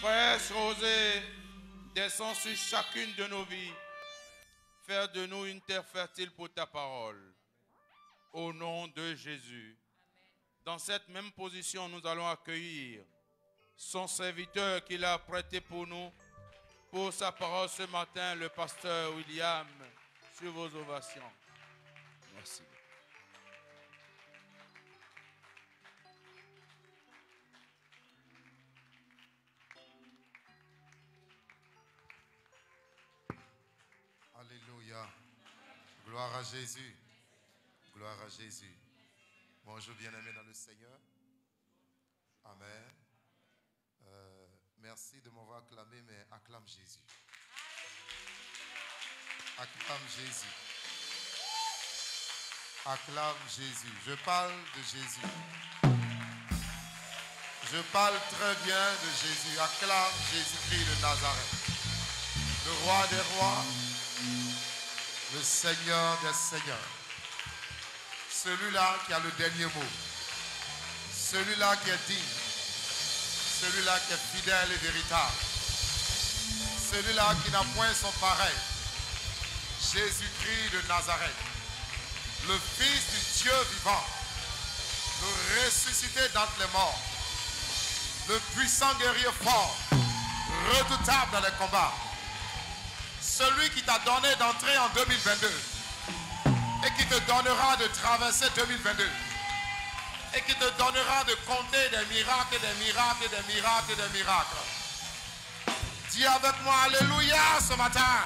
Fraîche rosée, descends sur chacune de nos vies. Faire de nous une terre fertile pour ta parole. Au nom de Jésus. Dans cette même position, nous allons accueillir son serviteur qu'il a prêté pour nous, pour sa parole ce matin, le pasteur William, sur vos ovations. Merci. Alléluia. Gloire à Jésus. Gloire à Jésus. Bonjour bien-aimés dans le Seigneur. Amen. Merci de m'avoir acclamé, mais acclame Jésus. Acclame Jésus. Acclame Jésus. Je parle de Jésus. Je parle très bien de Jésus. Acclame Jésus-Christ de Nazareth. Le roi des rois. Le Seigneur des seigneurs. Celui-là qui a le dernier mot. Celui-là qui est digne. Celui-là qui est fidèle et véritable. Celui-là qui n'a point son pareil. Jésus-Christ de Nazareth. Le Fils du Dieu vivant. Le ressuscité d'entre les morts. Le puissant guerrier fort. Redoutable dans les combats. Celui qui t'a donné d'entrer en 2022 et qui te donnera de traverser 2022 et qui te donnera de compter des miracles, des miracles, des miracles, des miracles. Dis avec moi Alléluia ce matin.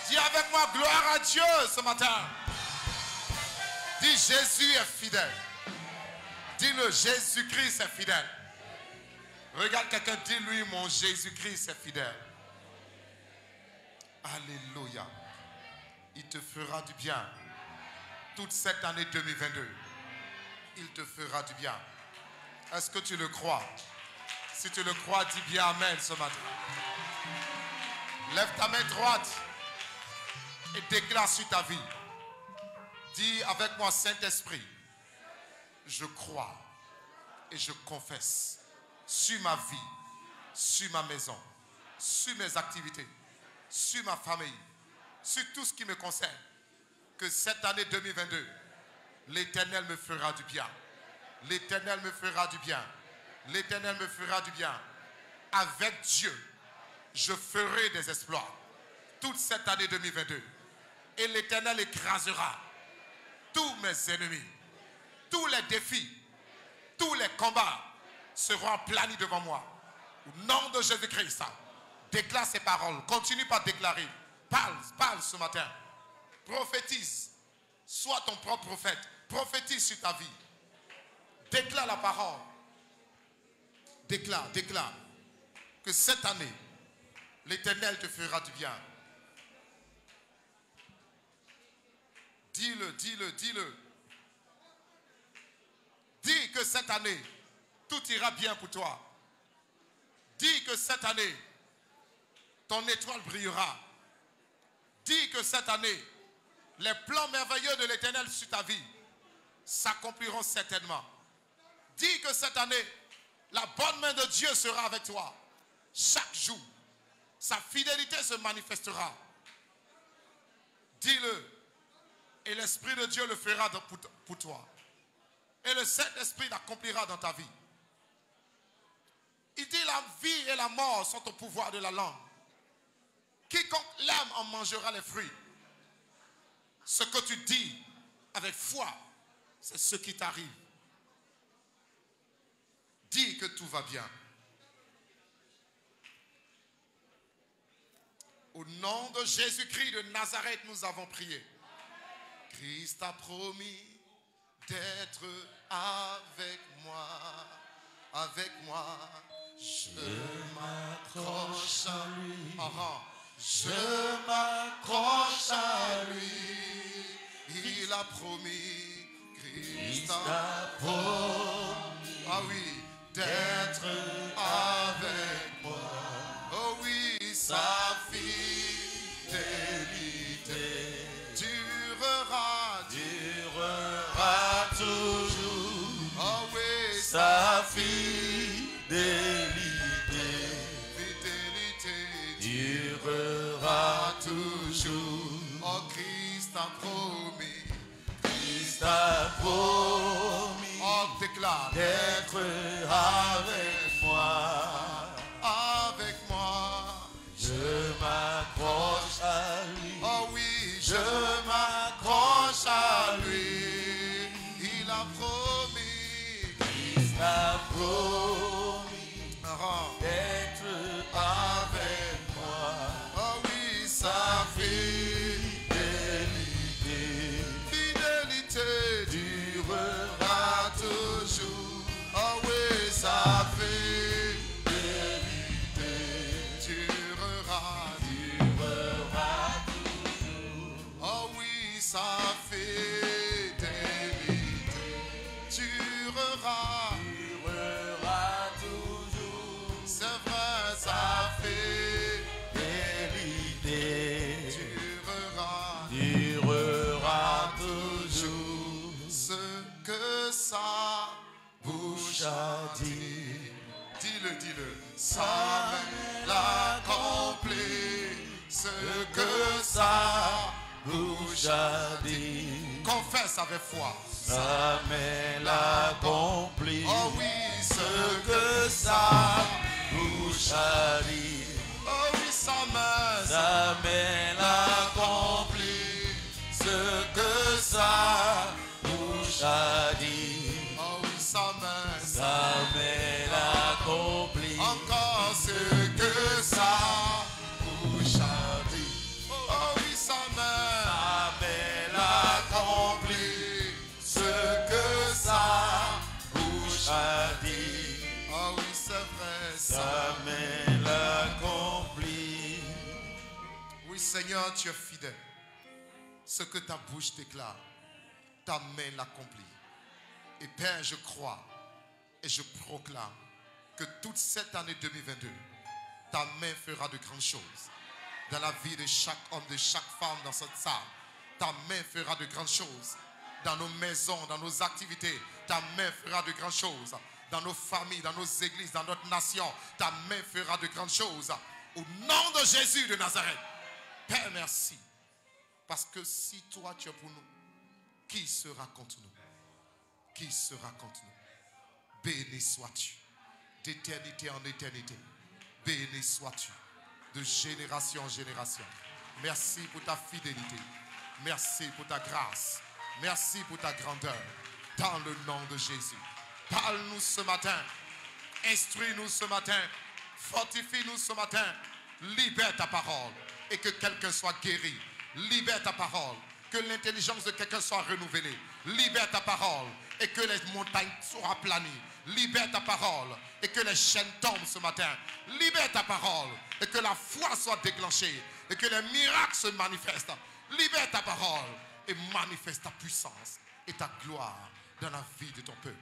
Dis avec moi gloire à Dieu ce matin. Dis Jésus est fidèle. Dis-le, Jésus-Christ est fidèle. Regarde quelqu'un, dis-lui mon Jésus-Christ est fidèle. Alléluia. Il te fera du bien. Toute cette année 2022. Il te fera du bien. Est-ce que tu le crois? Si tu le crois, dis bien Amen ce matin. Lève ta main droite et déclare sur ta vie. Dis avec moi Saint-Esprit. Je crois et je confesse sur ma vie, sur ma maison, sur mes activités, sur ma famille, sur tout ce qui me concerne, que cette année 2022, l'Éternel me fera du bien. L'Éternel me fera du bien. L'Éternel me fera du bien. Avec Dieu, je ferai des exploits toute cette année 2022. Et l'Éternel écrasera tous mes ennemis. Tous les défis, tous les combats seront aplanis devant moi. Au nom de Jésus-Christ, déclare ces paroles. Continue par déclarer. Parle ce matin. Prophétise. Sois ton propre prophète. Prophétise sur ta vie. Déclare la parole. Déclare que cette année, l'Éternel te fera du bien. Dis-le. Dis que cette année, tout ira bien pour toi. Dis que cette année, ton étoile brillera. Dis que cette année, les plans merveilleux de l'Éternel sur ta vie s'accompliront certainement. Dis que cette année, la bonne main de Dieu sera avec toi. Chaque jour, sa fidélité se manifestera. Dis-le. Et l'Esprit de Dieu le fera pour toi. Et le Saint-Esprit l'accomplira dans ta vie. Il dit la vie et la mort sont au pouvoir de la langue. Quiconque l'aime en mangera les fruits. Ce que tu dis avec foi, c'est ce qui t'arrive. Dis que tout va bien. Au nom de Jésus-Christ de Nazareth, nous avons prié. Christ a promis d'être avec moi, je m'accroche à lui, je m'accroche à lui, il a promis, Christ a promis, ah oui, d'être avec moi, oh oui, sa fidélité durera toujours. Oh oui, sa fidélité Christ a promis déclare d'être avec moi. Avec moi. Je m'accroche à lui. Oh oui, Je m'accroche à lui. Il a promis. Christ a promis d'être avec moi. Oh oui, Sa fidélité durera toujours. oh oui, Sa fidélité durera. toujours. Oh oui, sa fidélité durera. Durera toujours. C'est vrai, sa Sa fidélité durera toujours. ce que sa Bouche a dit, dis-le, sa main l'accomplit. Ce que sa bouche a dit, confesse avec foi. sa main l'accomplit. Oh oui, Ce que sa bouche a dit, oh oui, sa main l'accomplit. Ce que sa bouche a dit, oh oui, sa main l'accomplit. encore ce que sa bouche a dit. Oh oui, sa main l'accomplit. Ce que sa bouche a dit, oh oui, c'est vrai, sa main l'accomplit. oui, Seigneur, tu es fidèle. Ce que ta bouche déclare, ta main l'accomplit. Et Père, je crois et je proclame que toute cette année 2022, ta main fera de grandes choses dans la vie de chaque homme, de chaque femme dans cette salle. Ta main fera de grandes choses dans nos maisons, dans nos activités. Ta main fera de grandes choses dans nos familles, dans nos églises, dans notre nation. Ta main fera de grandes choses. Au nom de Jésus de Nazareth. Père, merci. Parce que si toi tu es pour nous, qui sera contre nous? Qui sera contre nous? Béni sois-tu. D'éternité en éternité. Béni sois-tu. De génération en génération. Merci pour ta fidélité. Merci pour ta grâce. Merci pour ta grandeur. Dans le nom de Jésus. Parle-nous ce matin. Instruis-nous ce matin. Fortifie-nous ce matin. Libère ta parole. Et que quelqu'un soit guéri. Libère ta parole. Que l'intelligence de quelqu'un soit renouvelée. Libère ta parole. Et que les montagnes soient aplanies. Libère ta parole. Et que les chaînes tombent ce matin. Libère ta parole. Et que la foi soit déclenchée. Et que les miracles se manifestent. Libère ta parole. Et manifeste ta puissance. Et ta gloire dans la vie de ton peuple.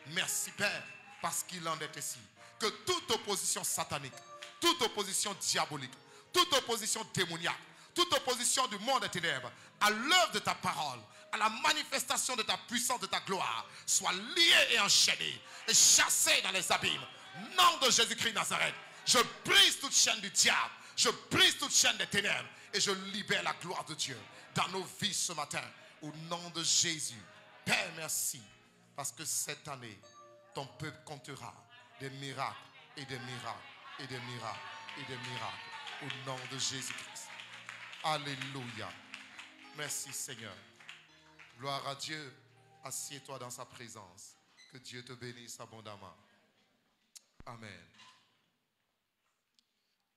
Merci Père. Parce qu'il en est ainsi. Que toute opposition satanique. Toute opposition diabolique. Toute opposition démoniaque. Toute opposition du monde des ténèbres, à l'œuvre de ta parole, à la manifestation de ta puissance, de ta gloire, soit liée et enchaînée et chassée dans les abîmes. Nom de Jésus-Christ Nazareth, je brise toute chaîne du diable, je brise toute chaîne des ténèbres et je libère la gloire de Dieu dans nos vies ce matin. Au nom de Jésus, Père, merci, parce que cette année, ton peuple comptera des miracles et des miracles et des miracles et des miracles. Au nom de Jésus-Christ. Alléluia. Merci Seigneur. Gloire à Dieu. Assieds-toi dans sa présence. Que Dieu te bénisse abondamment. Amen.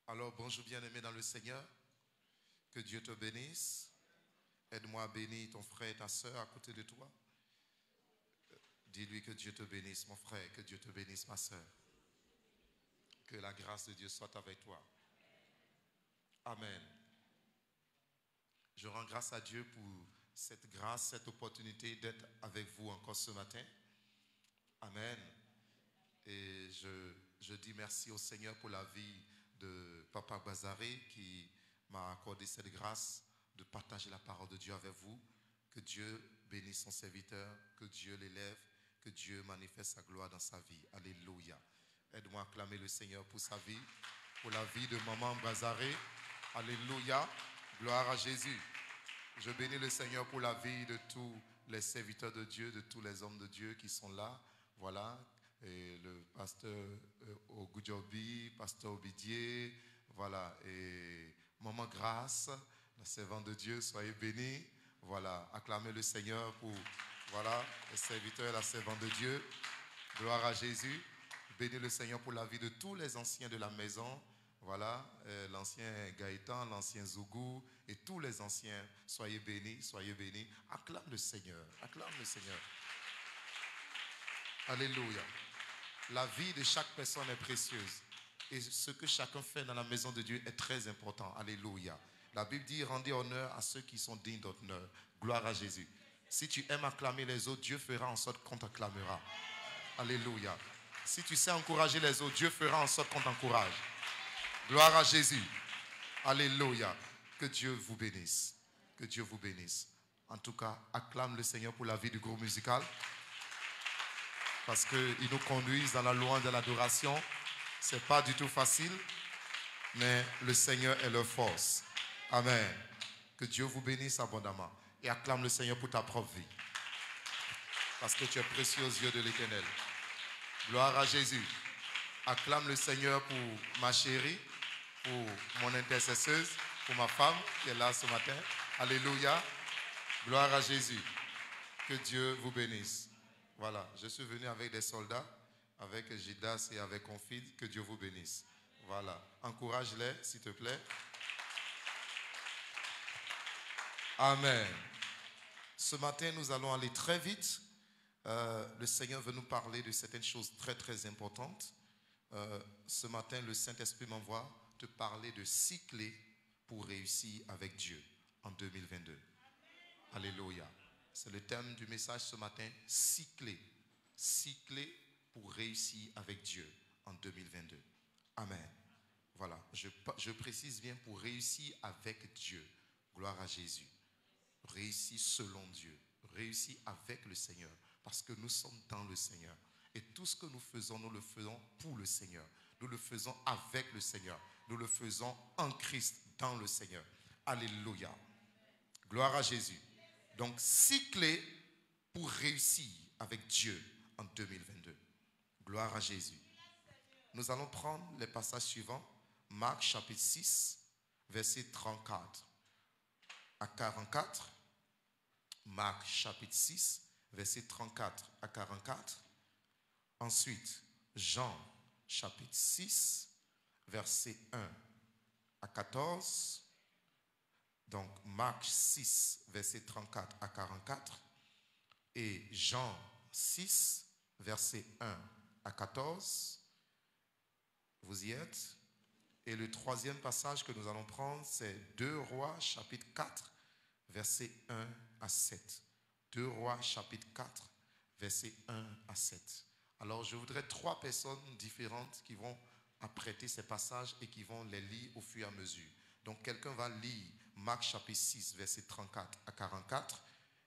Alors bonjour bien-aimé dans le Seigneur. Que Dieu te bénisse. Aide-moi à bénir ton frère et ta soeur à côté de toi. Dis-lui que Dieu te bénisse mon frère. Que Dieu te bénisse ma soeur. Que la grâce de Dieu soit avec toi. Amen. Je rends grâce à Dieu pour cette grâce, cette opportunité d'être avec vous encore ce matin. Amen. Et je dis merci au Seigneur pour la vie de Papa Bazaré qui m'a accordé cette grâce de partager la parole de Dieu avec vous. Que Dieu bénisse son serviteur, que Dieu l'élève, que Dieu manifeste sa gloire dans sa vie. Alléluia. Aide-moi à acclamer le Seigneur pour sa vie, pour la vie de Maman Bazaré. Alléluia. Gloire à Jésus. Je bénis le Seigneur pour la vie de tous les serviteurs de Dieu, de tous les hommes de Dieu qui sont là. Voilà, et le pasteur Ogujobi, pasteur Obidier, voilà, et Maman Grâce, la servante de Dieu, soyez bénis. Voilà, acclamez le Seigneur pour, voilà, les serviteurs et la servante de Dieu. Gloire à Jésus. Bénis le Seigneur pour la vie de tous les anciens de la maison. Voilà, l'ancien Gaëtan, l'ancien Zougou et tous les anciens. Soyez bénis, soyez bénis. Acclame le Seigneur, acclame le Seigneur. Alléluia. La vie de chaque personne est précieuse. Et ce que chacun fait dans la maison de Dieu est très important. Alléluia. La Bible dit, rendez honneur à ceux qui sont dignes d'honneur. Gloire à Jésus. Si tu aimes acclamer les autres, Dieu fera en sorte qu'on t'acclamera. Alléluia. Si tu sais encourager les autres, Dieu fera en sorte qu'on t'encourage. Gloire à Jésus. Alléluia. Que Dieu vous bénisse. Que Dieu vous bénisse. En tout cas, acclame le Seigneur pour la vie du groupe musical. Parce qu'ils nous conduisent dans la louange de l'adoration. Ce n'est pas du tout facile, mais le Seigneur est leur force. Amen. Que Dieu vous bénisse abondamment. Et acclame le Seigneur pour ta propre vie. Parce que tu es précieux aux yeux de l'Éternel. Gloire à Jésus. Acclame le Seigneur pour ma chérie, pour mon intercesseuse, pour ma femme qui est là ce matin. Alléluia. Gloire à Jésus. Que Dieu vous bénisse. Voilà, je suis venu avec des soldats, avec Gidas et avec Confid. Que Dieu vous bénisse. Voilà, encourage-les, s'il te plaît. Amen. Ce matin, nous allons aller très vite. Le Seigneur veut nous parler de certaines choses très, très importantes. Ce matin, le Saint-Esprit m'envoie te parler de 6 clés pour réussir avec Dieu en 2022. Alléluia. C'est le thème du message ce matin, 6 clés. 6 clés pour réussir avec Dieu en 2022. Amen. Voilà, je précise bien pour réussir avec Dieu. Gloire à Jésus. Réussir selon Dieu. Réussir avec le Seigneur. Parce que nous sommes dans le Seigneur. Et tout ce que nous faisons pour le Seigneur. Nous le faisons avec le Seigneur. Nous le faisons en Christ, dans le Seigneur. Alléluia. Gloire à Jésus. Donc, 6 clés pour réussir avec Dieu en 2022. Gloire à Jésus. Nous allons prendre les passages suivants. Marc chapitre 6, verset 34 à 44. Marc chapitre 6, verset 34 à 44. Ensuite, Jean chapitre 6, verset 1 à 14. Donc, Marc 6, verset 34 à 44. Et Jean 6, verset 1 à 14. Vous y êtes? Et le troisième passage que nous allons prendre, c'est 2 Rois, chapitre 4, verset 1 à 7. 2 Rois, chapitre 4, verset 1 à 7. Alors, je voudrais 3 personnes différentes qui vont apprêter ces passages et qui vont les lire au fur et à mesure. Donc, quelqu'un va lire Marc chapitre 6, verset 34 à 44.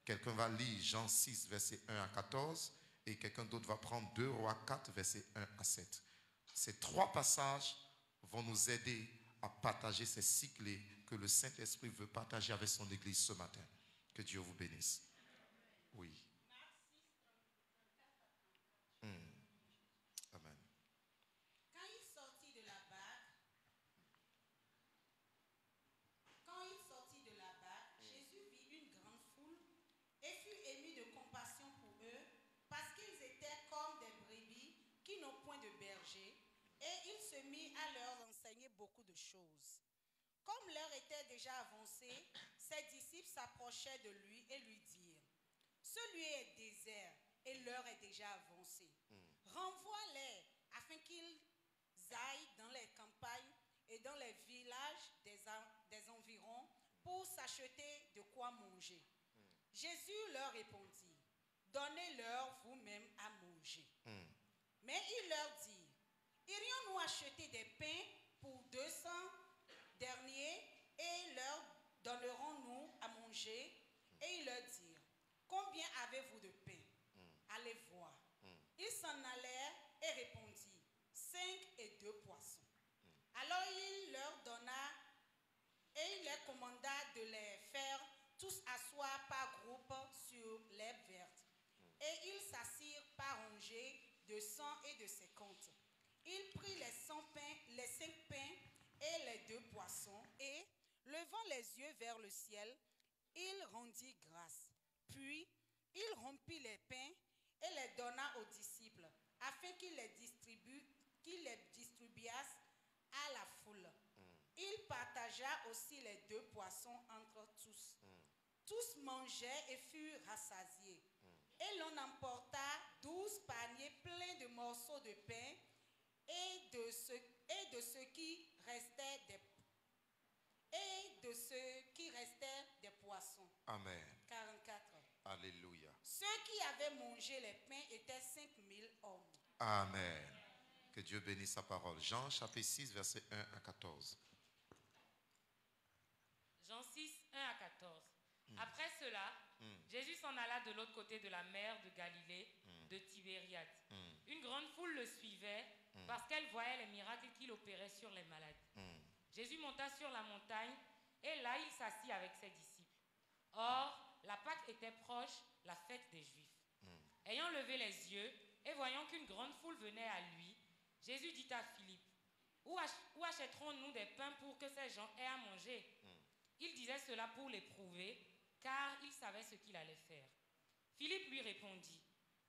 Quelqu'un va lire Jean 6, verset 1 à 14. Et quelqu'un d'autre va prendre 2 Rois 4, verset 1 à 7. Ces 3 passages vont nous aider à partager ces 6 clés que le Saint-Esprit veut partager avec son Église ce matin. Que Dieu vous bénisse. Oui. Amen. Quand il sortit de la barque, Jésus vit une grande foule et fut ému de compassion pour eux parce qu'ils étaient comme des brebis qui n'ont point de berger, et il se mit à leur enseigner beaucoup de choses. Comme l'heure était déjà avancée, ses disciples s'approchaient de lui et lui dirent: ce lieu est désert et l'heure est déjà avancée. Renvoie-les afin qu'ils aillent dans les campagnes et dans les villages des environs pour s'acheter de quoi manger. Jésus leur répondit: donnez-leur vous-même à manger. Mais il leur dit: irions-nous acheter des pains pour 200 derniers et leur donnerons-nous à manger? Et ils leur dirent: combien avez-vous de pain? Allez voir. Ils s'en allèrent et répondit: 5 et 2 poissons. Alors il leur donna et il leur commanda de les faire tous asseoir par groupe sur les manger de sang et de ses comptes. Il prit les 5 pains et les 2 poissons et, levant les yeux vers le ciel, il rendit grâce. Puis, il rompit les pains et les donna aux disciples, afin qu'ils les distribuassent à la foule. Il partagea aussi les 2 poissons entre tous. Tous mangeaient et furent rassasiés. Et l'on emporta 12 paniers pleins de morceaux de pain et de ce qui restait des poissons. Amen. 44. Alléluia. Ceux qui avaient mangé les pains étaient 5000 hommes. Amen. Que Dieu bénisse sa parole. Jean chapitre 6, verset 1 à 14. Jean 6, 1 à 14. Après cela, Jésus s'en alla de l'autre côté de la mer de Galilée, de Tibériade. Une grande foule le suivait parce qu'elle voyait les miracles qu'il opérait sur les malades. Jésus monta sur la montagne et là il s'assit avec ses disciples. Or, la Pâque était proche, la fête des Juifs. Ayant levé les yeux et voyant qu'une grande foule venait à lui, Jésus dit à Philippe, où achèterons-nous des pains pour que ces gens aient à manger? Il disait cela pour l'éprouver, car il savait ce qu'il allait faire. Philippe lui répondit,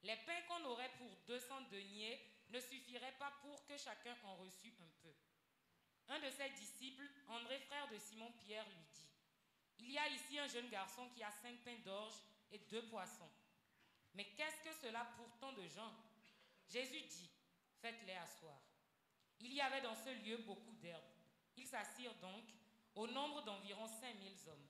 les pains qu'on aurait pour 200 deniers ne suffiraient pas pour que chacun en reçût un peu. Un de ses disciples, André, frère de Simon-Pierre, lui dit, il y a ici un jeune garçon qui a 5 pains d'orge et 2 poissons. Mais qu'est-ce que cela pour tant de gens? Jésus dit, faites-les asseoir. Il y avait dans ce lieu beaucoup d'herbes. Ils s'assirent donc, au nombre d'environ 5000 hommes.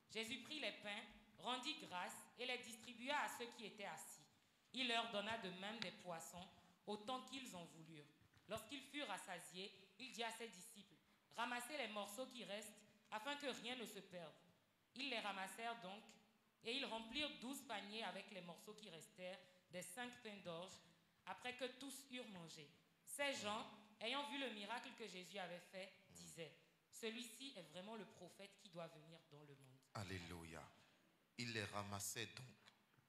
Jésus prit les pains, rendit grâce et les distribua à ceux qui étaient assis. Il leur donna de même des poissons, autant qu'ils en voulurent. Lorsqu'ils furent rassasiés, il dit à ses disciples, ramassez les morceaux qui restent, afin que rien ne se perde. Ils les ramassèrent donc, et ils remplirent 12 paniers avec les morceaux qui restèrent, des 5 pains d'orge, après que tous eurent mangé. Ces gens, ayant vu le miracle que Jésus avait fait, disaient, celui-ci est vraiment le prophète qui doit venir dans le monde. Alléluia. Il les ramassait donc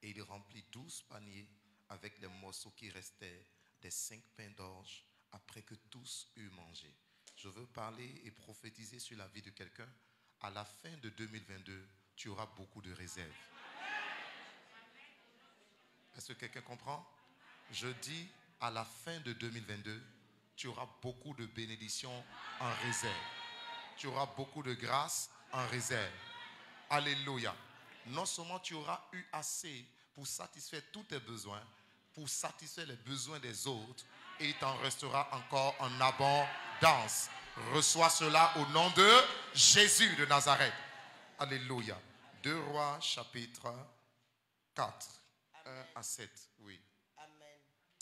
et il remplit 12 paniers avec les morceaux qui restaient des 5 pains d'orge après que tous eurent mangé. Je veux parler et prophétiser sur la vie de quelqu'un. À la fin de 2022, tu auras beaucoup de réserves. Est-ce que quelqu'un comprend? Je dis à la fin de 2022, tu auras beaucoup de bénédictions en réserve. Tu auras beaucoup de grâce en réserve. Alléluia. Non seulement tu auras eu assez pour satisfaire tous tes besoins, pour satisfaire les besoins des autres, et il t'en restera encore en abondance. Reçois cela au nom de Jésus de Nazareth. Alléluia. 2 Rois chapitre 4, Amen. 1 à 7. Oui. Amen.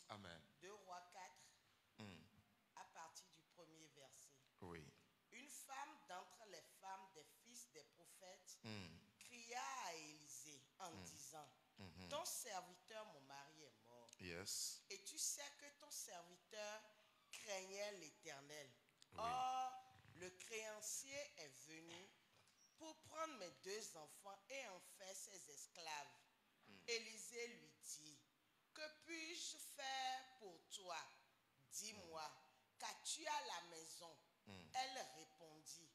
Amen. 2 Rois 4, à partir du premier verset. Oui. Une femme d'entre les femmes des fils des prophètes cria à Élisée en disant, ton serviteur, mon mari, est mort. Yes. Et tu sais que ton serviteur craignait l'Éternel. Oui. Or, le créancier est venu pour prendre mes 2 enfants et en faire ses esclaves. Élisée lui dit, que puis-je faire pour toi? Dis-moi, qu'as-tu à la maison? Elle répondit,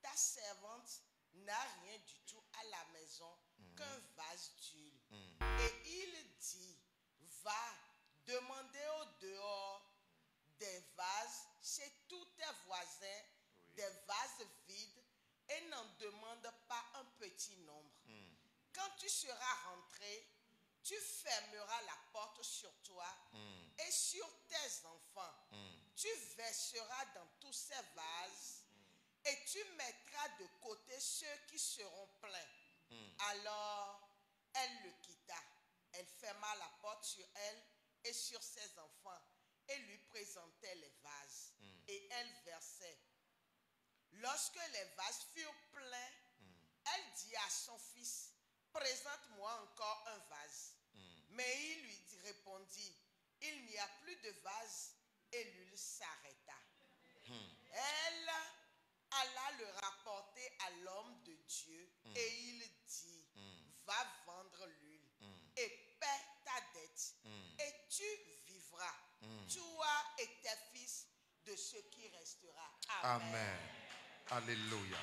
ta servante n'a rien du tout à la maison qu'un vase d'huile. Et il dit, va demander au dehors des vases chez tous tes voisins, des vases vides, et n'en demande pas un petit nombre. Quand tu seras rentré, tu fermeras la porte sur toi et sur tes enfants. Tu verseras dans tous ces vases et tu mettras de côté ceux qui seront pleins. Alors, elle le quitta. Elle ferma la porte sur elle et sur ses enfants et lui présentait les vases. Et elle versait. Lorsque les vases furent pleins, elle dit à son fils, présente-moi encore un vase. Mais il lui répondit, il n'y a plus de vase, et l'huile s'arrêta. Elle alla le rapporter à l'homme de Dieu et il dit, va vendre l'huile et paie ta dette et tu Amen. Alléluia.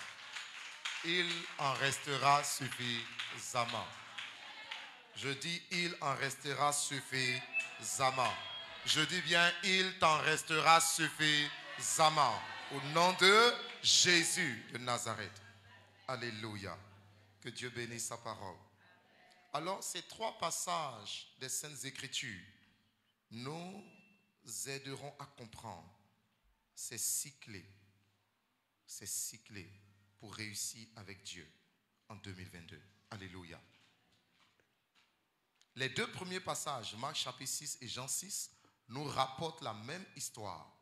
Il en restera suffisamment. Je dis, il en restera suffisamment. Je dis bien, il t'en restera suffisamment. Au nom de Jésus de Nazareth. Alléluia. Que Dieu bénisse sa parole. Alors, ces 3 passages des Saintes Écritures nous aideront à comprendre ces cycles pour réussir avec Dieu en 2022. Alléluia. Les 2 premiers passages, Marc chapitre 6 et Jean 6, nous rapportent la même histoire.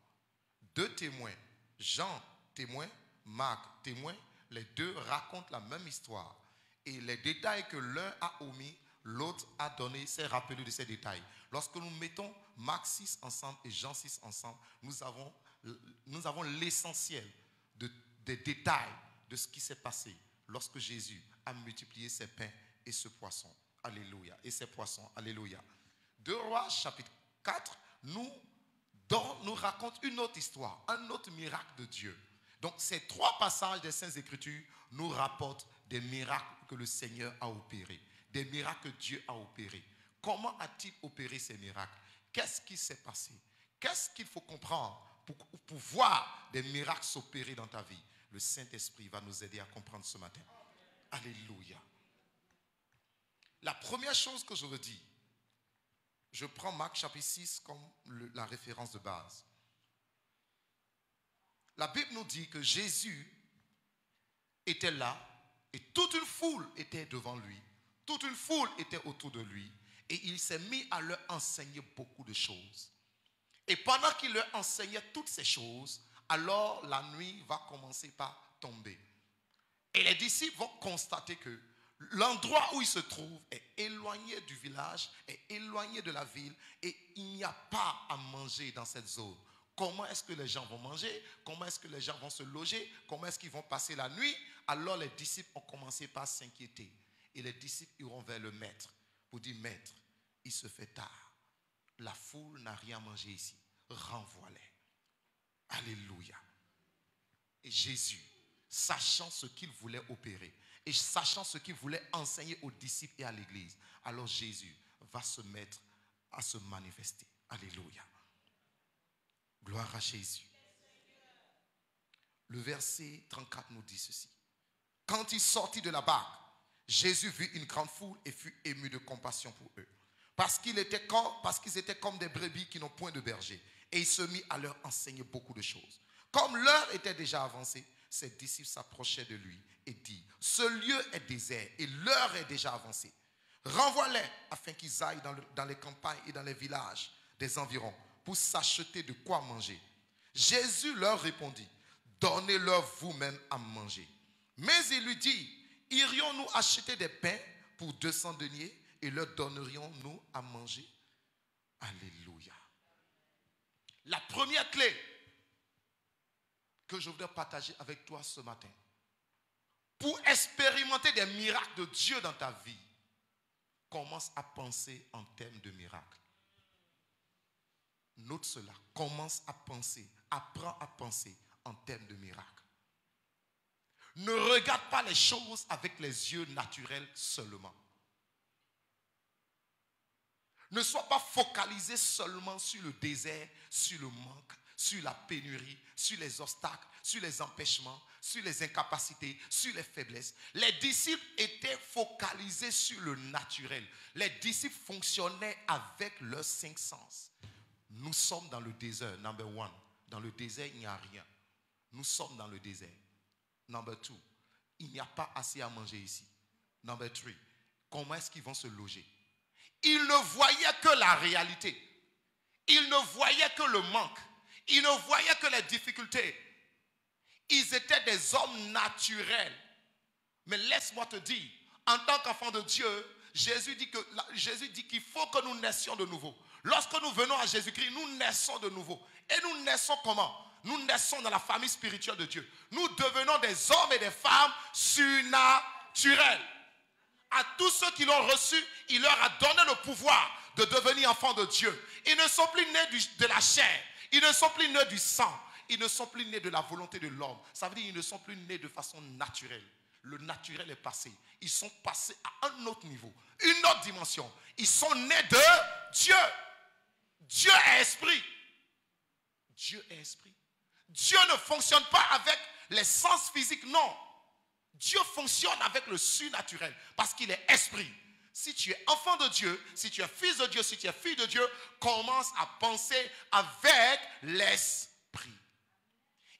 2 témoins, Jean témoin, Marc témoin, les 2 racontent la même histoire. Et les détails que l'un a omis, l'autre a donné, s'est rappelé de ces détails. Lorsque nous mettons Marc 6 ensemble et Jean 6 ensemble, nous avons l'essentiel des détails de ce qui s'est passé lorsque Jésus a multiplié ses pains et ce poisson. Alléluia. Et ces poissons. Alléluia. 2 Rois chapitre 4 nous raconte une autre histoire, un autre miracle de Dieu. Donc ces 3 passages des Saintes Écritures nous rapportent des miracles que le Seigneur a opérés, des miracles que Dieu a opérés. Comment a-t-il opéré ces miracles? Qu'est-ce qui s'est passé? Qu'est-ce qu'il faut comprendre pour voir des miracles s'opérer dans ta vie? Le Saint-Esprit va nous aider à comprendre ce matin. Alléluia. La première chose que je veux dire, je prends Marc chapitre 6 comme la référence de base. La Bible nous dit que Jésus était là et toute une foule était devant lui. Toute une foule était autour de lui et il s'est mis à leur enseigner beaucoup de choses. Et pendant qu'il leur enseignait toutes ces choses, alors la nuit va commencer par tomber. Et les disciples vont constater que l'endroit où ils se trouvent est éloigné du village, est éloigné de la ville et il n'y a pas à manger dans cette zone. Comment est-ce que les gens vont manger? Comment est-ce que les gens vont se loger? Comment est-ce qu'ils vont passer la nuit? Alors les disciples ont commencé par s'inquiéter. Et les disciples iront vers le maître pour dire, maître, il se fait tard. La foule n'a rien mangé ici. Renvoie-les. Alléluia. Et Jésus, sachant ce qu'il voulait opérer et sachant ce qu'il voulait enseigner aux disciples et à l'église, alors Jésus va se mettre à se manifester. Alléluia. Gloire à Jésus. Le verset 34 nous dit ceci. Quand il sortit de la barque, Jésus vit une grande foule et fut ému de compassion pour eux. Parce qu'ils étaient comme des brebis qui n'ont point de berger. Et il se mit à leur enseigner beaucoup de choses. Comme l'heure était déjà avancée, ses disciples s'approchaient de lui et dit, ce lieu est désert et l'heure est déjà avancée. Renvoie-les afin qu'ils aillent dans les campagnes et dans les villages des environs pour s'acheter de quoi manger. Jésus leur répondit, donnez-leur vous-même à manger. Mais il lui dit, irions-nous acheter des pains pour 200 deniers et leur donnerions-nous à manger? Alléluia. La première clé que je voudrais partager avec toi ce matin, pour expérimenter des miracles de Dieu dans ta vie, commence à penser en termes de miracles. Note cela, commence à penser, apprends à penser en termes de miracles. Ne regarde pas les choses avec les yeux naturels seulement. Ne sois pas focalisé seulement sur le désert, sur le manque, sur la pénurie, sur les obstacles, sur les empêchements, sur les incapacités, sur les faiblesses. Les disciples étaient focalisés sur le naturel. Les disciples fonctionnaient avec leurs 5 sens. Nous sommes dans le désert, number 1. Dans le désert, il n'y a rien. Nous sommes dans le désert. Number 2, il n'y a pas assez à manger ici. Number 3, comment est-ce qu'ils vont se loger? Ils ne voyaient que la réalité. Ils ne voyaient que le manque. Ils ne voyaient que les difficultés. Ils étaient des hommes naturels. Mais laisse-moi te dire, en tant qu'enfant de Dieu, Jésus dit qu'il faut que nous naissions de nouveau. Lorsque nous venons à Jésus-Christ, nous naissons de nouveau. Et nous naissons comment? Nous naissons dans la famille spirituelle de Dieu. Nous devenons des hommes et des femmes surnaturels. À tous ceux qui l'ont reçu, il leur a donné le pouvoir de devenir enfants de Dieu. Ils ne sont plus nés de la chair. Ils ne sont plus nés du sang. Ils ne sont plus nés de la volonté de l'homme. Ça veut dire qu'ils ne sont plus nés de façon naturelle. Le naturel est passé. Ils sont passés à un autre niveau, une autre dimension. Ils sont nés de Dieu. Dieu est esprit. Dieu est esprit. Dieu ne fonctionne pas avec les sens physiques, non. Dieu fonctionne avec le surnaturel parce qu'il est esprit. Si tu es enfant de Dieu, si tu es fils de Dieu, si tu es fille de Dieu, commence à penser avec l'esprit.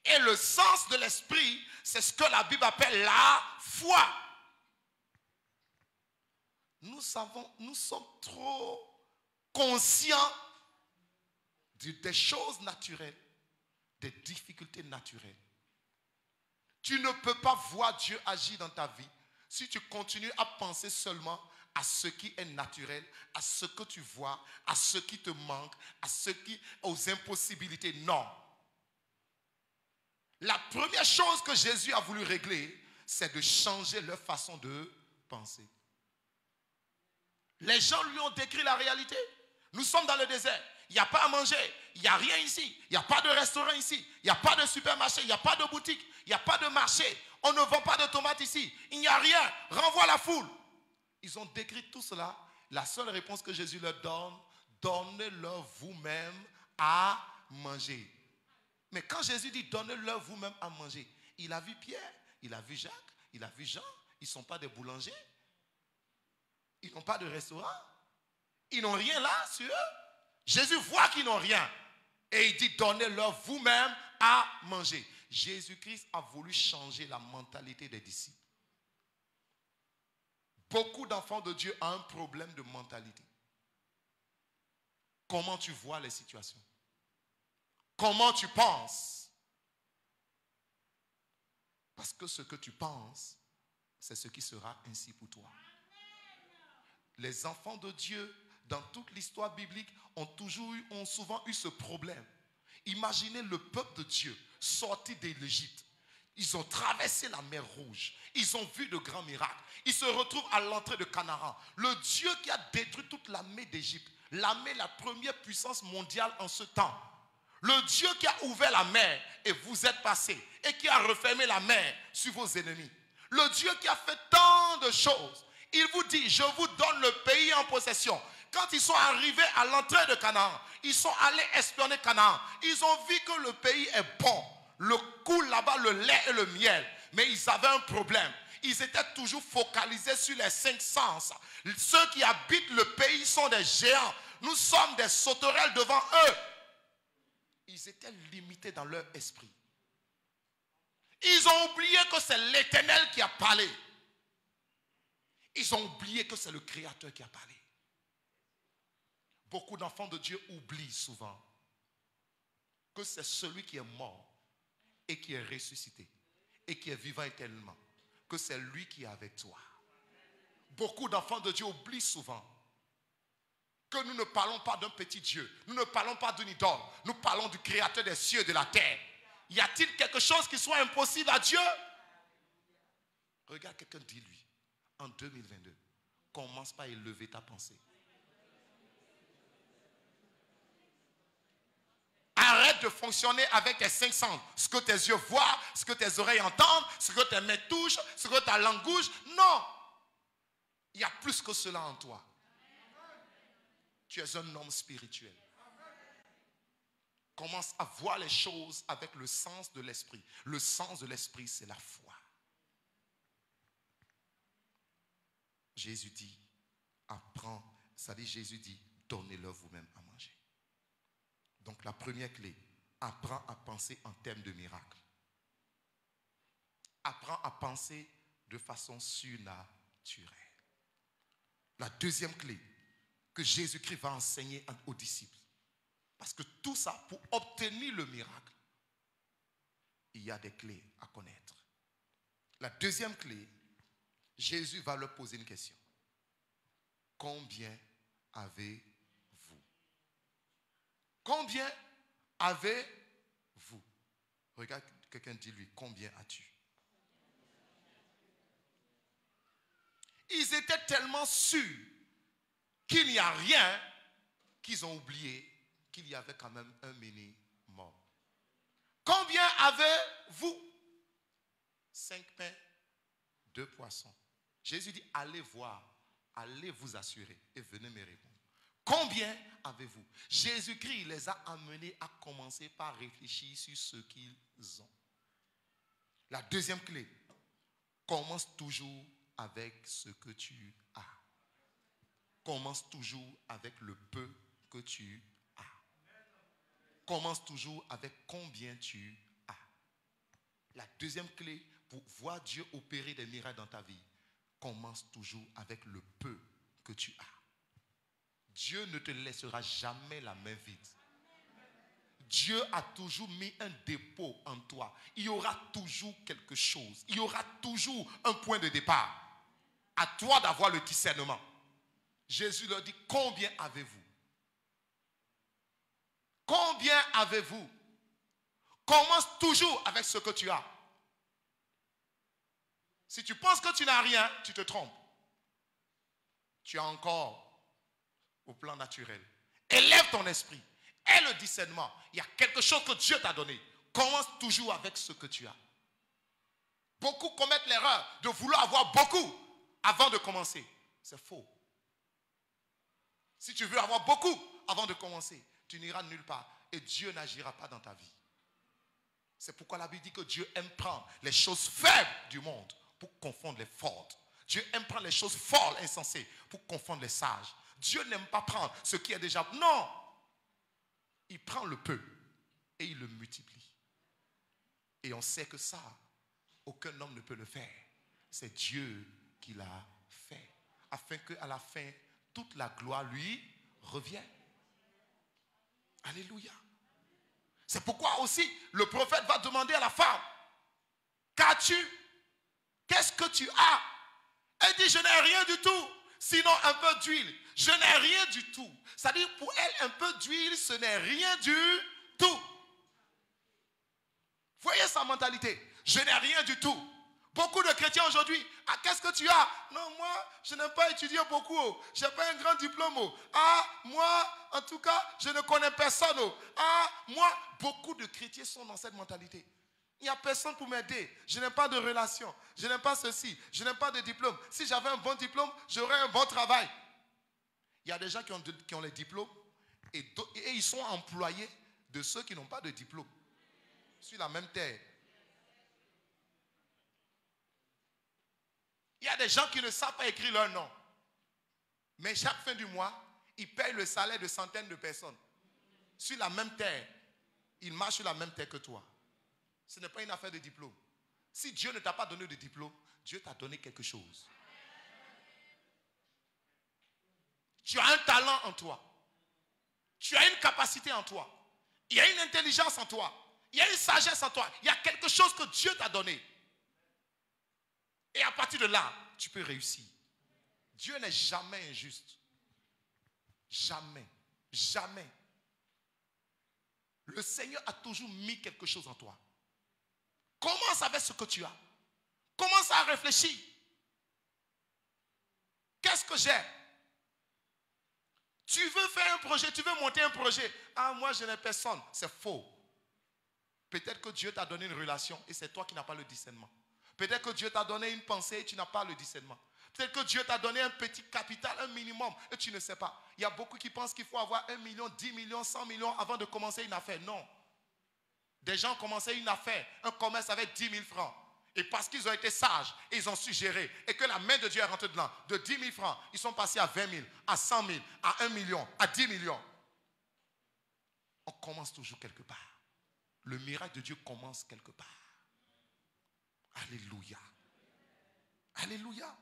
Et le sens de l'esprit, c'est ce que la Bible appelle la foi. Nous sommes trop conscients des choses naturelles, des difficultés naturelles. Tu ne peux pas voir Dieu agir dans ta vie si tu continues à penser seulement à ce qui est naturel, à ce que tu vois, à ce qui te manque, aux impossibilités. Non. La première chose que Jésus a voulu régler, c'est de changer leur façon de penser. Les gens lui ont décrit la réalité. Nous sommes dans le désert. Il n'y a pas à manger. Il n'y a rien ici. Il n'y a pas de restaurant ici. Il n'y a pas de supermarché. Il n'y a pas de boutique. Il n'y a pas de marché. On ne vend pas de tomates ici. Il n'y a rien. Renvoie la foule. Ils ont décrit tout cela. La seule réponse que Jésus leur donne, donnez-leur vous-même à manger. Mais quand Jésus dit donnez-leur vous-même à manger, il a vu Pierre, il a vu Jacques, il a vu Jean. Ils ne sont pas des boulangers. Ils n'ont pas de restaurant. Ils n'ont rien là sur eux. Jésus voit qu'ils n'ont rien. Et il dit donnez-leur vous-même à manger. Jésus-Christ a voulu changer la mentalité des disciples. Beaucoup d'enfants de Dieu ont un problème de mentalité. Comment tu vois les situations? Comment tu penses? Parce que ce que tu penses, c'est ce qui sera ainsi pour toi. Les enfants de Dieu, dans toute l'histoire biblique, ont souvent eu ce problème. Imaginez le peuple de Dieu sorti de l'Égypte. Ils ont traversé la mer Rouge. Ils ont vu de grands miracles. Ils se retrouvent à l'entrée de Canaan. Le Dieu qui a détruit toute l'armée d'Égypte, l'armée, la première puissance mondiale en ce temps. Le Dieu qui a ouvert la mer et vous êtes passés et qui a refermé la mer sur vos ennemis. Le Dieu qui a fait tant de choses. Il vous dit, je vous donne le pays en possession. Quand ils sont arrivés à l'entrée de Canaan, ils sont allés espionner Canaan. Ils ont vu que le pays est bon. Le coule là-bas le lait et le miel. Mais ils avaient un problème. Ils étaient toujours focalisés sur les 5 sens. Ceux qui habitent le pays sont des géants. Nous sommes des sauterelles devant eux. Ils étaient limités dans leur esprit. Ils ont oublié que c'est l'Éternel qui a parlé. Ils ont oublié que c'est le Créateur qui a parlé. Beaucoup d'enfants de Dieu oublient souvent que c'est celui qui est mort et qui est ressuscité et qui est vivant éternellement, que c'est lui qui est avec toi. Beaucoup d'enfants de Dieu oublient souvent que nous ne parlons pas d'un petit Dieu, nous ne parlons pas d'une idole, nous parlons du Créateur des cieux et de la terre. Y a-t-il quelque chose qui soit impossible à Dieu? Regarde quelqu'un, dis-lui, en 2022, commence par élever ta pensée. Arrête de fonctionner avec tes 5 sens. Ce que tes yeux voient, ce que tes oreilles entendent, ce que tes mains touchent, ce que ta langue bouge. Non. Il y a plus que cela en toi. Tu es un homme spirituel. Commence à voir les choses avec le sens de l'esprit. Le sens de l'esprit, c'est la foi. Jésus dit, apprends. Ça dit, Jésus dit, donnez-leur vous-même à manger. Donc la première clé, apprends à penser en termes de miracle. Apprends à penser de façon surnaturelle. La deuxième clé que Jésus-Christ va enseigner aux disciples. Parce que tout ça, pour obtenir le miracle, il y a des clés à connaître. La deuxième clé, Jésus va leur poser une question. Combien avez-vous? Combien avez-vous? Regarde, quelqu'un dit-lui, combien as-tu? Ils étaient tellement sûrs qu'il n'y a rien qu'ils ont oublié qu'il y avait quand même un minimum. Combien avez-vous? 5 pains, 2 poissons. Jésus dit, allez voir, allez vous assurer et venez me répondre. Combien avez-vous? Jésus-Christ les a amenés à commencer par réfléchir sur ce qu'ils ont. La deuxième clé, commence toujours avec ce que tu as. Commence toujours avec le peu que tu as. Commence toujours avec combien tu as. La deuxième clé pour voir Dieu opérer des miracles dans ta vie, commence toujours avec le peu que tu as. Dieu ne te laissera jamais la main vide. Dieu a toujours mis un dépôt en toi. Il y aura toujours quelque chose. Il y aura toujours un point de départ. À toi d'avoir le discernement. Jésus leur dit, combien avez-vous? Combien avez-vous? Commence toujours avec ce que tu as. Si tu penses que tu n'as rien, tu te trompes. Tu as encore au plan naturel. Élève ton esprit. Aie le discernement. Il y a quelque chose que Dieu t'a donné. Commence toujours avec ce que tu as. Beaucoup commettent l'erreur de vouloir avoir beaucoup avant de commencer. C'est faux. Si tu veux avoir beaucoup avant de commencer, tu n'iras nulle part et Dieu n'agira pas dans ta vie. C'est pourquoi la Bible dit que Dieu aime prendre les choses faibles du monde pour confondre les fortes. Dieu aime prendre les choses folles, insensées, pour confondre les sages. Dieu n'aime pas prendre ce qui est déjà... Non! Il prend le peu et il le multiplie. Et on sait que ça, aucun homme ne peut le faire. C'est Dieu qui l'a fait. Afin qu'à la fin, toute la gloire lui revienne. Alléluia. C'est pourquoi aussi le prophète va demander à la femme, qu'as-tu? Qu'est-ce que tu as? Elle dit, je n'ai rien du tout, sinon un peu d'huile. Je n'ai rien du tout. C'est-à-dire pour elle, un peu d'huile, ce n'est rien du tout. Voyez sa mentalité. Je n'ai rien du tout. Beaucoup de chrétiens aujourd'hui, ah, qu'est-ce que tu as? Non, moi, je n'ai pas étudié beaucoup. Je n'ai pas un grand diplôme. Ah, moi, en tout cas, je ne connais personne. Ah, moi, beaucoup de chrétiens sont dans cette mentalité. Il n'y a personne pour m'aider. Je n'ai pas de relation. Je n'ai pas ceci. Je n'ai pas de diplôme. Si j'avais un bon diplôme, j'aurais un bon travail. Il y a des gens qui ont les diplômes et ils sont employés de ceux qui n'ont pas de diplôme. Sur la même terre. Il y a des gens qui ne savent pas écrire leur nom. Mais chaque fin du mois, ils payent le salaire de centaines de personnes. Sur la même terre. Ils marchent sur la même terre que toi. Ce n'est pas une affaire de diplôme. Si Dieu ne t'a pas donné de diplôme, Dieu t'a donné quelque chose. Tu as un talent en toi. Tu as une capacité en toi. Il y a une intelligence en toi. Il y a une sagesse en toi. Il y a quelque chose que Dieu t'a donné. Et à partir de là, tu peux réussir. Dieu n'est jamais injuste. Jamais. Jamais. Le Seigneur a toujours mis quelque chose en toi. Commence avec ce que tu as. Commence à réfléchir. Qu'est-ce que j'ai? Tu veux faire un projet, tu veux monter un projet. Ah, moi je n'ai personne. C'est faux. Peut-être que Dieu t'a donné une relation et c'est toi qui n'as pas le discernement. Peut-être que Dieu t'a donné une pensée et tu n'as pas le discernement. Peut-être que Dieu t'a donné un petit capital, un minimum, et tu ne sais pas. Il y a beaucoup qui pensent qu'il faut avoir 1 million, 10 millions, 100 millions avant de commencer une affaire. Non. Des gens ont commencé une affaire, un commerce avec 10 000 francs. Et parce qu'ils ont été sages, ils ont su gérer. Et que la main de Dieu est rentrée dedans. De 10 000 francs, ils sont passés à 20 000, à 100 000, à 1 million, à 10 millions. On commence toujours quelque part. Le miracle de Dieu commence quelque part. Alléluia. Alléluia.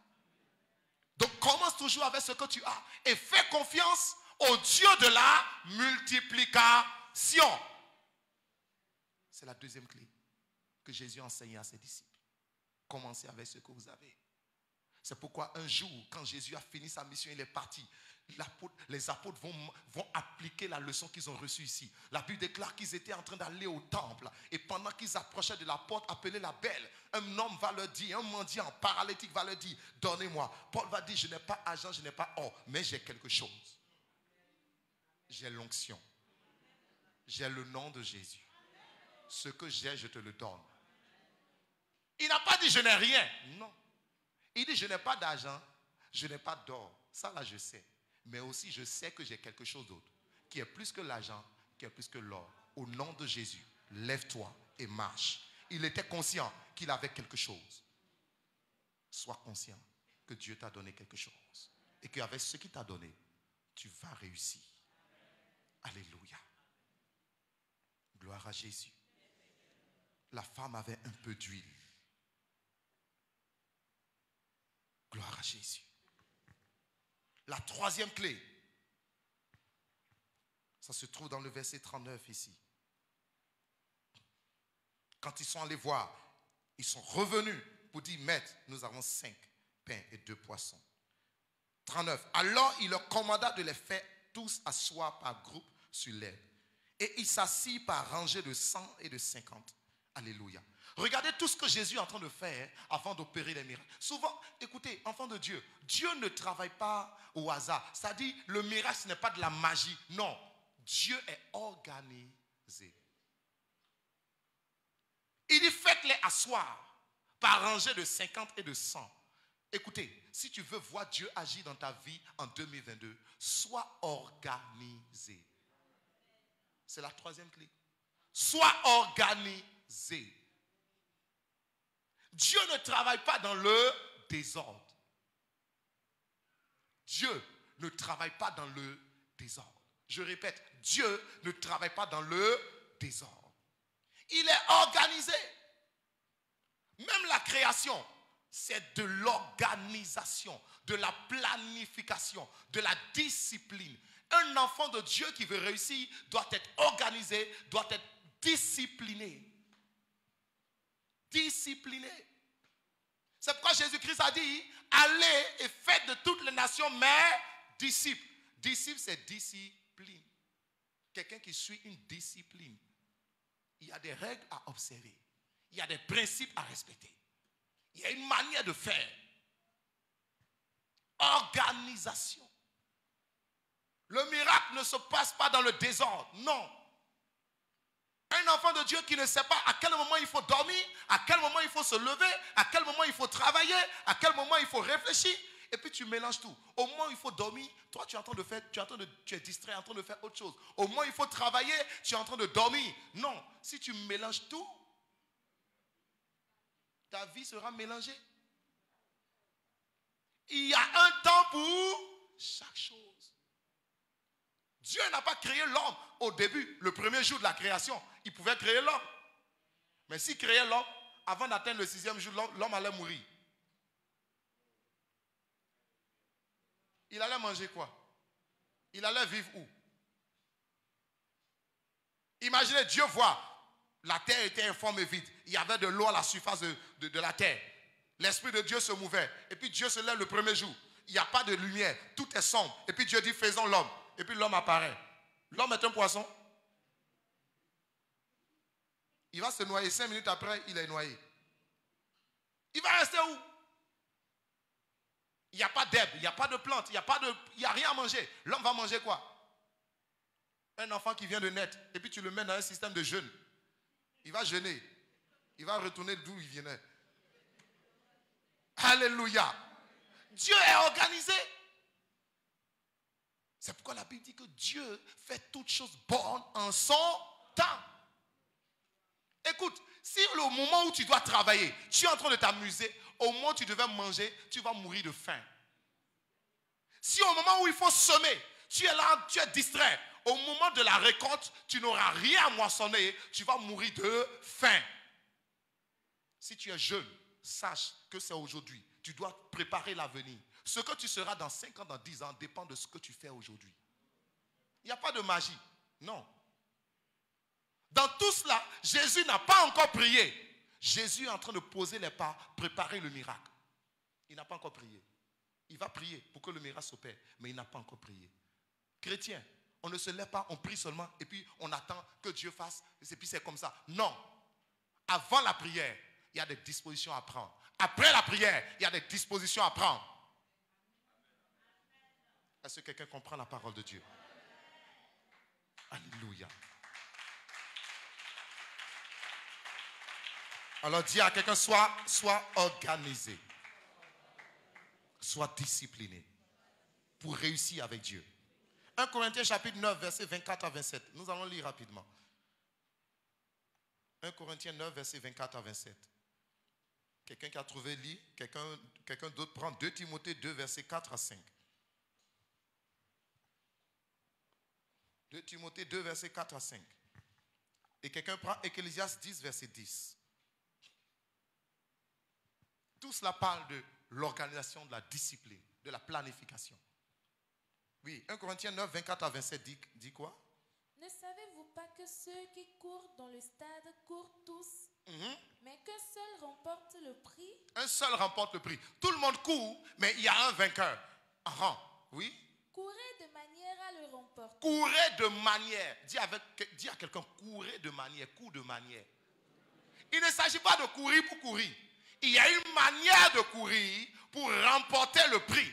Donc commence toujours avec ce que tu as. Et fais confiance au Dieu de la multiplication. C'est la deuxième clé que Jésus a enseignée à ses disciples. Commencez avec ce que vous avez. C'est pourquoi un jour, quand Jésus a fini sa mission, il est parti. Les apôtres vont appliquer la leçon qu'ils ont reçue ici. La Bible déclare qu'ils étaient en train d'aller au temple. Et pendant qu'ils approchaient de la porte appelée la Belle, un homme va leur dire, un mendiant paralytique va leur dire, donnez-moi. Paul va dire, je n'ai pas argent, je n'ai pas or, mais j'ai quelque chose. J'ai l'onction. J'ai le nom de Jésus. ce que j'ai, je te le donne. Il n'a pas dit je n'ai rien. Non. Il dit je n'ai pas d'argent, je n'ai pas d'or. Ça là je sais. Mais aussi je sais que j'ai quelque chose d'autre. Qui est plus que l'argent, qui est plus que l'or. Au nom de Jésus, lève-toi et marche. Il était conscient qu'il avait quelque chose. Sois conscient que Dieu t'a donné quelque chose. Et qu'avec ce qu'il t'a donné, tu vas réussir. Alléluia. Gloire à Jésus. La femme avait un peu d'huile. Gloire à Jésus. La troisième clé, ça se trouve dans le verset 39 ici. Quand ils sont allés voir, ils sont revenus pour dire, Maître, nous avons 5 pains et 2 poissons. 39. Alors il leur commanda de les faire tous asseoir par groupe sur l'herbe. Et ils s'assirent par rangées de 100 et de 50. Alléluia. Regardez tout ce que Jésus est en train de faire avant d'opérer les miracles. Souvent, écoutez, enfants de Dieu, Dieu ne travaille pas au hasard. C'est-à-dire, le miracle, ce n'est pas de la magie. Non, Dieu est organisé. Il dit, faites-les asseoir par rangée de 50 et de 100. Écoutez, si tu veux voir Dieu agir dans ta vie en 2022, sois organisé. C'est la troisième clé. Sois organisé. Dieu ne travaille pas dans le désordre. Dieu ne travaille pas dans le désordre. Je répète, Dieu ne travaille pas dans le désordre. Il est organisé. Même la création, c'est de l'organisation, de la planification, de la discipline. Un enfant de Dieu qui veut réussir doit être organisé, doit être discipliné. Discipliné. C'est pourquoi Jésus-Christ a dit, allez et faites de toutes les nations mes disciples. Disciple, c'est discipline. Quelqu'un qui suit une discipline. Il y a des règles à observer. Il y a des principes à respecter. Il y a une manière de faire. Organisation. Le miracle ne se passe pas dans le désordre. Non. Un enfant de Dieu qui ne sait pas à quel moment il faut dormir, à quel moment il faut se lever, à quel moment il faut travailler, à quel moment il faut réfléchir. Et puis tu mélanges tout. Au moment où il faut dormir, toi tu es en train de faire, tu es distrait, en train de faire autre chose. Au moment où il faut travailler, tu es en train de dormir. Non, si tu mélanges tout, ta vie sera mélangée. Il y a un temps pour chaque chose. Dieu n'a pas créé l'homme au début, le premier jour de la création. Il pouvait créer l'homme. Mais s'il créait l'homme, avant d'atteindre le 6e jour, l'homme allait mourir. Il allait manger quoi? Il allait vivre où? Imaginez, Dieu voit, la terre était informe et vide. Il y avait de l'eau à la surface de la terre. L'Esprit de Dieu se mouvait. Et puis Dieu se lève le premier jour. Il n'y a pas de lumière. Tout est sombre. Et puis Dieu dit, faisons l'homme. Et puis l'homme apparaît. L'homme est un poisson. Il va se noyer. 5 minutes après, il est noyé. Il va rester où? Il n'y a pas d'herbe, il n'y a pas de plante, il n'y a rien à manger. L'homme va manger quoi? Un enfant qui vient de naître. Et puis tu le mets dans un système de jeûne. Il va jeûner. Il va retourner d'où il venait. Alléluia. Dieu est organisé. C'est pourquoi la Bible dit que Dieu fait toutes choses bonnes en son temps. Écoute, si au moment où tu dois travailler, tu es en train de t'amuser, au moment où tu devais manger, tu vas mourir de faim. Si au moment où il faut semer, tu es là, tu es distrait, au moment de la récolte, tu n'auras rien à moissonner, tu vas mourir de faim. Si tu es jeune, sache que c'est aujourd'hui. Tu dois préparer l'avenir. Ce que tu seras dans 5 ans, dans 10 ans, dépend de ce que tu fais aujourd'hui. Il n'y a pas de magie. Non. Dans tout cela, Jésus n'a pas encore prié. Jésus est en train de poser les pas, préparer le miracle. Il n'a pas encore prié. Il va prier pour que le miracle s'opère, mais il n'a pas encore prié. Chrétien, on ne se lève pas, on prie seulement, et puis on attend que Dieu fasse, et puis c'est comme ça. Non. Avant la prière, il y a des dispositions à prendre. Après la prière, il y a des dispositions à prendre. Est-ce que quelqu'un comprend la parole de Dieu? Alléluia. Alors dis à quelqu'un, sois organisé. Sois discipliné pour réussir avec Dieu. 1 Corinthiens chapitre 9, versets 24 à 27. Nous allons lire rapidement. 1 Corinthiens 9, versets 24 à 27. Quelqu'un qui a trouvé, lit. Quelqu'un d'autre prend 2 Timothée 2, versets 4 à 5. 2 Timothée 2, versets 4 à 5. Et quelqu'un prend Ecclésiaste 10, verset 10. Tout cela parle de l'organisation, de la discipline, de la planification. Oui, 1 Corinthiens 9, 24 à 27 dit quoi? Ne savez-vous pas que ceux qui courent dans le stade courent tous, mais qu'un seul remporte le prix? Un seul remporte le prix. Tout le monde court, mais il y a un vainqueur. Oui? Courez de manière à le remporter. Courez de manière. Dis à quelqu'un, courez de manière, cours de manière. Il ne s'agit pas de courir pour courir. Il y a une manière de courir pour remporter le prix.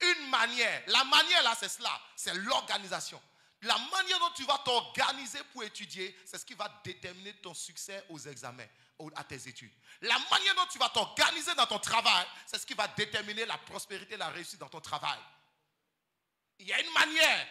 Une manière. La manière là, c'est cela. C'est l'organisation. La manière dont tu vas t'organiser pour étudier, c'est ce qui va déterminer ton succès aux examens, à tes études. La manière dont tu vas t'organiser dans ton travail, c'est ce qui va déterminer la prospérité, la réussite dans ton travail. Il y a une manière.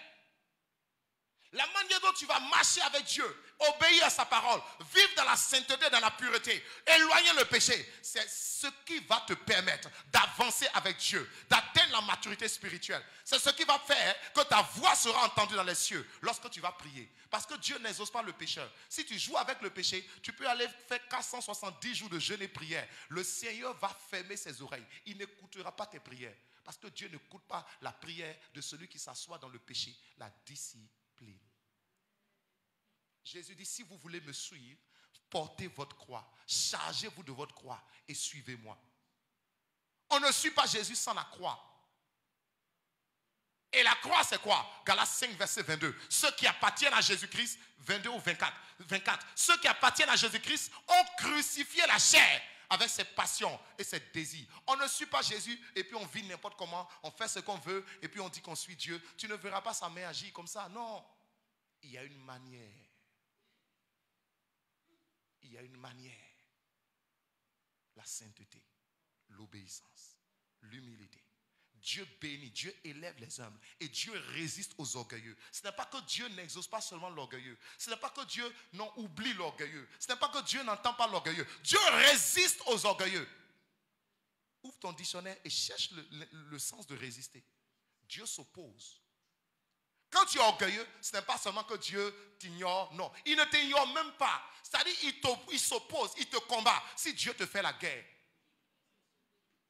La manière dont tu vas marcher avec Dieu, obéir à sa parole, vivre dans la sainteté, dans la pureté, éloigner le péché, c'est ce qui va te permettre d'avancer avec Dieu, d'atteindre la maturité spirituelle. C'est ce qui va faire que ta voix sera entendue dans les cieux lorsque tu vas prier. Parce que Dieu n'exauce pas le pécheur. Si tu joues avec le péché, tu peux aller faire 470 jours de jeûne et prière. Le Seigneur va fermer ses oreilles. Il n'écoutera pas tes prières. Parce que Dieu n'écoute pas la prière de celui qui s'assoit dans le péché, la discipline. Jésus dit, si vous voulez me suivre, portez votre croix, chargez-vous de votre croix et suivez-moi. On ne suit pas Jésus sans la croix. Et la croix, c'est quoi? Galates 5, verset 22. Ceux qui appartiennent à Jésus-Christ, 22 ou 24. Ceux qui appartiennent à Jésus-Christ ont crucifié la chair avec ses passions et ses désirs. On ne suit pas Jésus et puis on vit n'importe comment, on fait ce qu'on veut et puis on dit qu'on suit Dieu. Tu ne verras pas sa main agir comme ça. Non. Il y a une manière. Il y a une manière. La sainteté, l'obéissance, l'humilité. Dieu bénit, Dieu élève les humbles et Dieu résiste aux orgueilleux. Ce n'est pas que Dieu n'exauce pas seulement l'orgueilleux. Ce n'est pas que Dieu oublie l'orgueilleux. Ce n'est pas que Dieu n'entend pas l'orgueilleux. Dieu résiste aux orgueilleux. Ouvre ton dictionnaire et cherche le sens de résister. Dieu s'oppose. Quand tu es orgueilleux, ce n'est pas seulement que Dieu t'ignore, non. Il ne t'ignore même pas. C'est-à-dire il s'oppose, il te combat. Si Dieu te fait la guerre,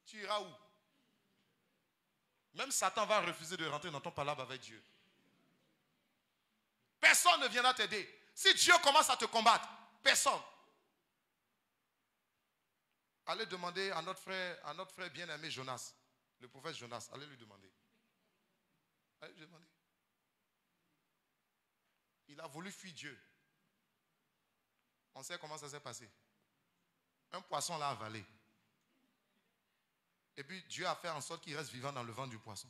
tu iras où? Même Satan va refuser de rentrer dans ton palabre avec Dieu. Personne ne viendra t'aider. Si Dieu commence à te combattre, personne. Allez demander à notre frère bien-aimé Jonas, le prophète Jonas, allez lui demander. Allez lui demander. Il a voulu fuir Dieu. On sait comment ça s'est passé. Un poisson l'a avalé. Et puis Dieu a fait en sorte qu'il reste vivant dans le ventre du poisson.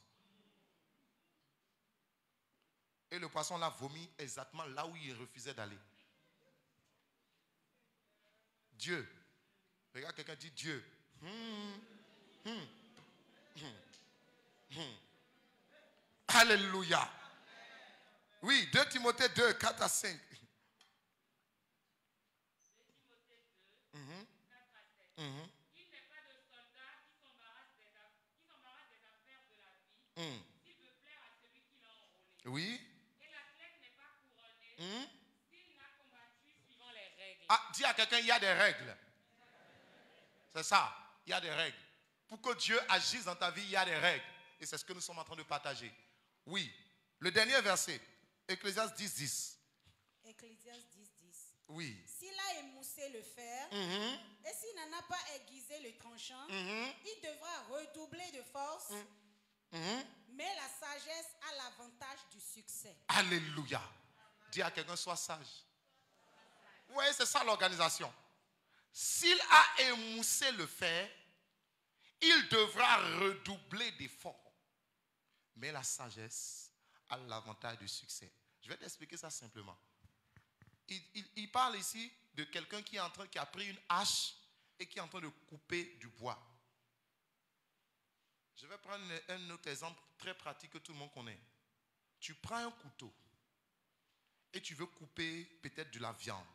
Et le poisson l'a vomi exactement là où il refusait d'aller. Dieu. Regarde, quelqu'un dit Dieu. Alléluia. Oui, 2 Timothée 2, 4 à 5. 2 Timothée 2, 4 à 7. Il n'est pas de soldat qui s'embarrasse des affaires de la vie, s'il veut plaire à celui qui l'a enrôlé. Oui. Et l'athlète n'est pas couronné s'il n'a combattu suivant les règles. Ah, dis à quelqu'un, il y a des règles. C'est ça, il y a des règles. Pour que Dieu agisse dans ta vie, il y a des règles. Et c'est ce que nous sommes en train de partager. Oui. Le dernier verset, Ecclésiaste 10, 10. Ecclésiaste 10, 10. Oui. S'il a émoussé le fer et s'il n'en a pas aiguisé le tranchant, il devra redoubler de force. Mais la sagesse a l'avantage du succès. Alléluia. Dis à quelqu'un, sois sage. Oui, c'est ça l'organisation. S'il a émoussé le fer, il devra redoubler d'efforts. Mais la sagesse a l'avantage du succès. Je vais t'expliquer ça simplement. Il parle ici de quelqu'un qui a pris une hache et qui est en train de couper du bois. Je vais prendre un autre exemple très pratique que tout le monde connaît. Tu prends un couteau et tu veux couper peut-être de la viande.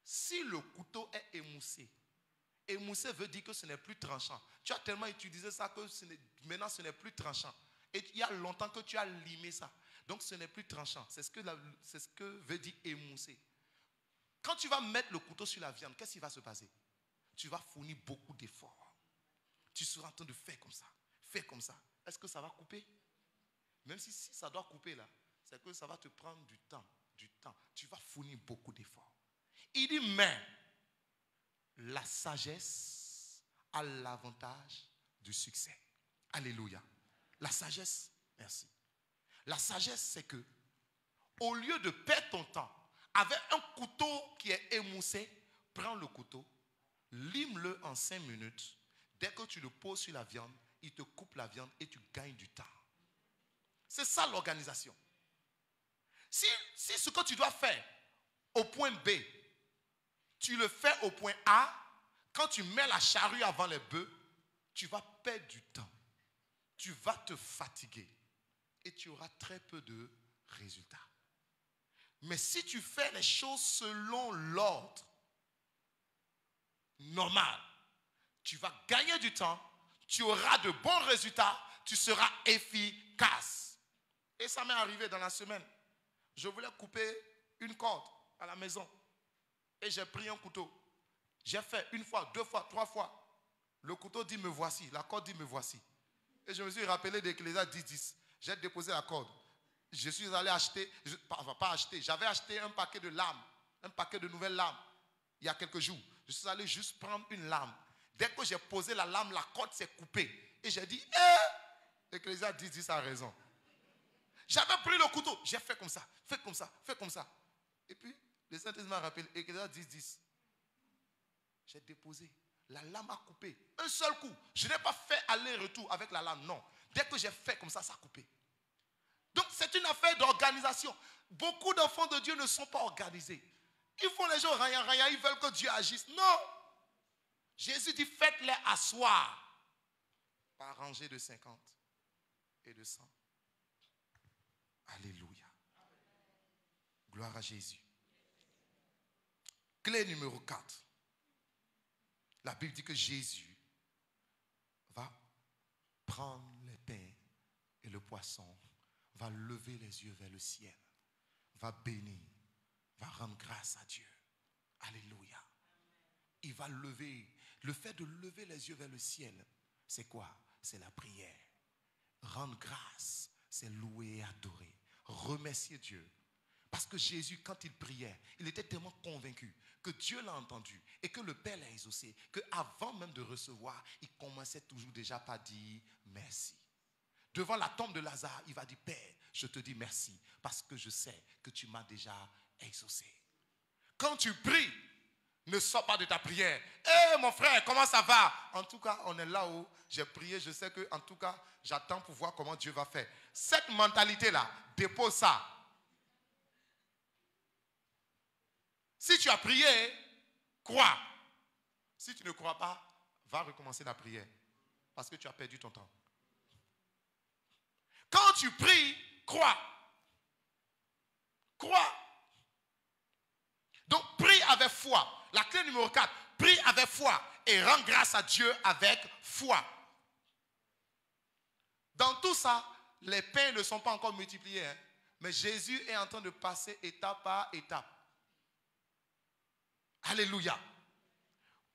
Si le couteau est émoussé, émoussé veut dire que ce n'est plus tranchant. Tu as tellement utilisé ça que maintenant ce n'est plus tranchant. Et il y a longtemps que tu as limé ça. Donc ce n'est plus tranchant. C'est ce que veut dire émoussé. Quand tu vas mettre le couteau sur la viande, qu'est-ce qui va se passer? Tu vas fournir beaucoup d'efforts. Tu seras en train de faire comme ça. Faire comme ça. Est-ce que ça va couper? Même si ça doit couper là, c'est que ça va te prendre du temps. Tu vas fournir beaucoup d'efforts. Il dit, mais la sagesse a l'avantage du succès. Alléluia. La sagesse, merci. La sagesse, c'est que, au lieu de perdre ton temps avec un couteau qui est émoussé, prends le couteau, lime-le en 5 minutes. Dès que tu le poses sur la viande, il te coupe la viande et tu gagnes du temps. C'est ça l'organisation. Si ce que tu dois faire au point B, tu le fais au point A, quand tu mets la charrue avant les bœufs, tu vas perdre du temps. Tu vas te fatiguer et tu auras très peu de résultats. Mais si tu fais les choses selon l'ordre normal, tu vas gagner du temps, tu auras de bons résultats, tu seras efficace. Et ça m'est arrivé dans la semaine. Je voulais couper une corde à la maison. Et j'ai pris un couteau. J'ai fait 1 fois, 2 fois, 3 fois. Le couteau dit me voici, la corde dit me voici. Et je me suis rappelé d'Ecclésiaste 10:10. J'ai déposé la corde. Je suis allé acheter, j'avais acheté un paquet de lames, un paquet de nouvelles lames, il y a quelques jours. Je suis allé juste prendre une lame. Dès que j'ai posé la lame, la corde s'est coupée. Et j'ai dit, Ecclésiaste 10:10 a raison. J'avais pris le couteau, j'ai fait comme ça, fait comme ça, fait comme ça. Et puis, le Saint-Esprit m'a rappelé, Ecclésiaste 10:10. J'ai déposé. La lame a coupé. Un seul coup. Je n'ai pas fait aller-retour avec la lame, non. Dès que j'ai fait comme ça, ça a coupé. Donc, c'est une affaire d'organisation. Beaucoup d'enfants de Dieu ne sont pas organisés. Ils font les gens rien, ils veulent que Dieu agisse. Non. Jésus dit, faites-les asseoir par rangée de 50 et de 100. Alléluia. Gloire à Jésus. Clé numéro 4. La Bible dit que Jésus va prendre les pains et le poisson, va lever les yeux vers le ciel, va bénir, va rendre grâce à Dieu. Alléluia. Il va lever. Le fait de lever les yeux vers le ciel, c'est quoi? C'est la prière. Rendre grâce, c'est louer et adorer. Remercier Dieu. Parce que Jésus, quand il priait, il était tellement convaincu que Dieu l'a entendu et que le Père l'a exaucé, qu'avant même de recevoir, il commençait toujours déjà par dire merci. Devant la tombe de Lazare, il va dire, Père, je te dis merci parce que je sais que tu m'as déjà exaucé. Quand tu pries, ne sors pas de ta prière. Mon frère, comment ça va? En tout cas, on est là-haut. J'ai prié, je sais que, en tout cas, j'attends pour voir comment Dieu va faire. Cette mentalité-là, dépose ça. Si tu as prié, crois. Si tu ne crois pas, va recommencer la prière. Parce que tu as perdu ton temps. Quand tu pries, crois. Crois. Donc, prie avec foi. La clé numéro 4, prie avec foi et rends grâce à Dieu avec foi. Dans tout ça, les pains ne sont pas encore multipliés. Mais Jésus est en train de passer étape par étape. Alléluia.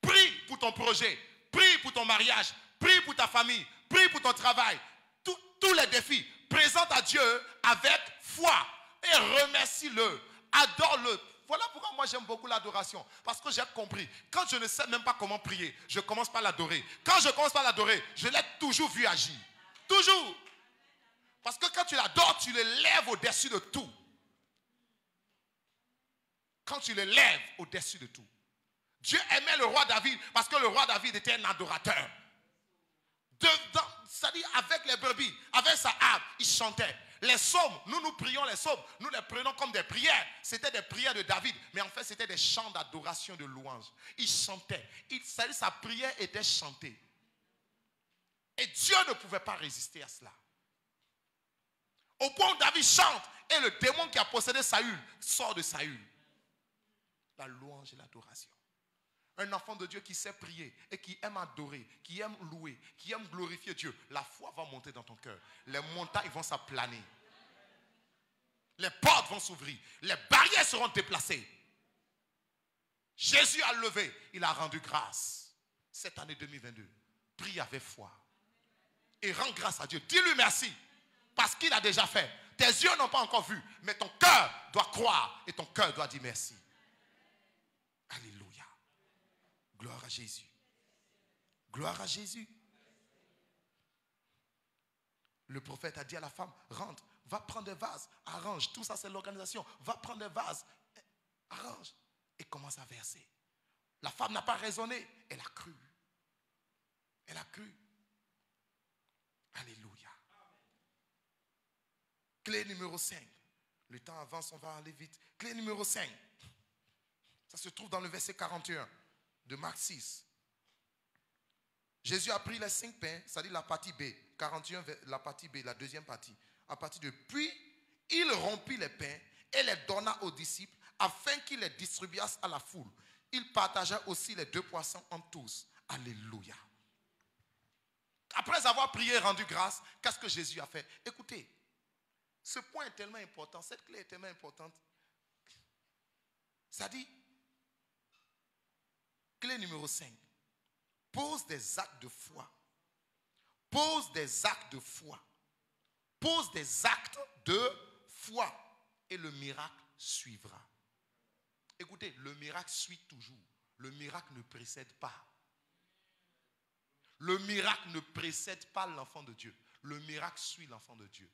Prie pour ton projet. Prie pour ton mariage. Prie pour ta famille. Prie pour ton travail. Tous les défis. Présente à Dieu avec foi. Et remercie-le. Adore-le. Voilà pourquoi moi j'aime beaucoup l'adoration. Parce que j'ai compris. Quand je ne sais même pas comment prier, je commence par l'adorer. Quand je commence par l'adorer, je l'ai toujours vu agir. Toujours. Parce que quand tu l'adores, tu le lèves au-dessus de tout. Quand tu le lèves au-dessus de tout. Dieu aimait le roi David parce que le roi David était un adorateur. C'est-à-dire avec les brebis, avec sa harpe, il chantait. Les psaumes, nous prions les psaumes, nous les prenons comme des prières. C'était des prières de David, mais en fait c'était des chants d'adoration, de louange. Il chantait. Sa prière était chantée. Et Dieu ne pouvait pas résister à cela. Au point où David chante et le démon qui a possédé Saül sort de Saül. La louange et l'adoration. Un enfant de Dieu qui sait prier et qui aime adorer, qui aime louer, qui aime glorifier Dieu. La foi va monter dans ton cœur. Les montagnes vont s'aplaner. Les portes vont s'ouvrir. Les barrières seront déplacées. Jésus a levé. Il a rendu grâce. Cette année 2022, prie avec foi. Et rends grâce à Dieu. Dis-lui merci. Parce qu'il a déjà fait. Tes yeux n'ont pas encore vu. Mais ton cœur doit croire. Et ton cœur doit dire merci. Alléluia. Gloire à Jésus. Gloire à Jésus. Le prophète a dit à la femme, rentre, va prendre des vases, arrange. Tout ça c'est l'organisation. Va prendre des vases, arrange. Et commence à verser. La femme n'a pas raisonné. Elle a cru. Elle a cru. Alléluia. Clé numéro 5. Le temps avance, on va aller vite. Clé numéro 5. Ça se trouve dans le verset 41 de Marc 6. Jésus a pris les 5 pains, c'est-à-dire la partie B. 41, la partie B, la deuxième partie. À partir de puis, il rompit les pains et les donna aux disciples afin qu'ils les distribuassent à la foule. Il partagea aussi les 2 poissons en tous. Alléluia. Après avoir prié et rendu grâce, qu'est-ce que Jésus a fait? Écoutez, ce point est tellement important, cette clé est tellement importante. Ça dit, clé numéro 5, pose des actes de foi. Pose des actes de foi. Pose des actes de foi. Et le miracle suivra. Écoutez, le miracle suit toujours. Le miracle ne précède pas. Le miracle ne précède pas l'enfant de Dieu. Le miracle suit l'enfant de Dieu.